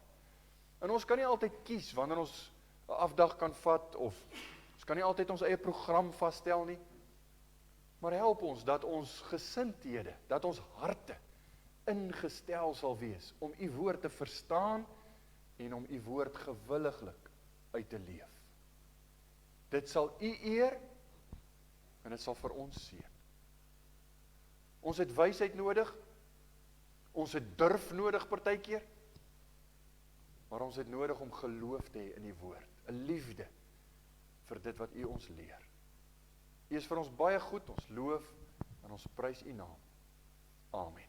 En ons kan nie altyd kies wanneer ons 'n afdag kan vat, of ons kan nie altyd ons eie program vasstel nie. Maar help ons dat ons gesindhede, dat ons harte ingestel sal wees om u woord te verstaan en om u woord gewilliglik uit te leef. Dit sal u eer en dit sal vir ons seën. Ons het wysheid nodig, ons het durf nodig partykeer, maar ons het nodig om geloof te hê in die woord, 'n liefde vir dit wat u ons leer. U is vir ons baie goed, ons loof en ons prys u naam. Amen.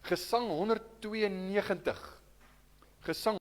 Gesang 192. Gesang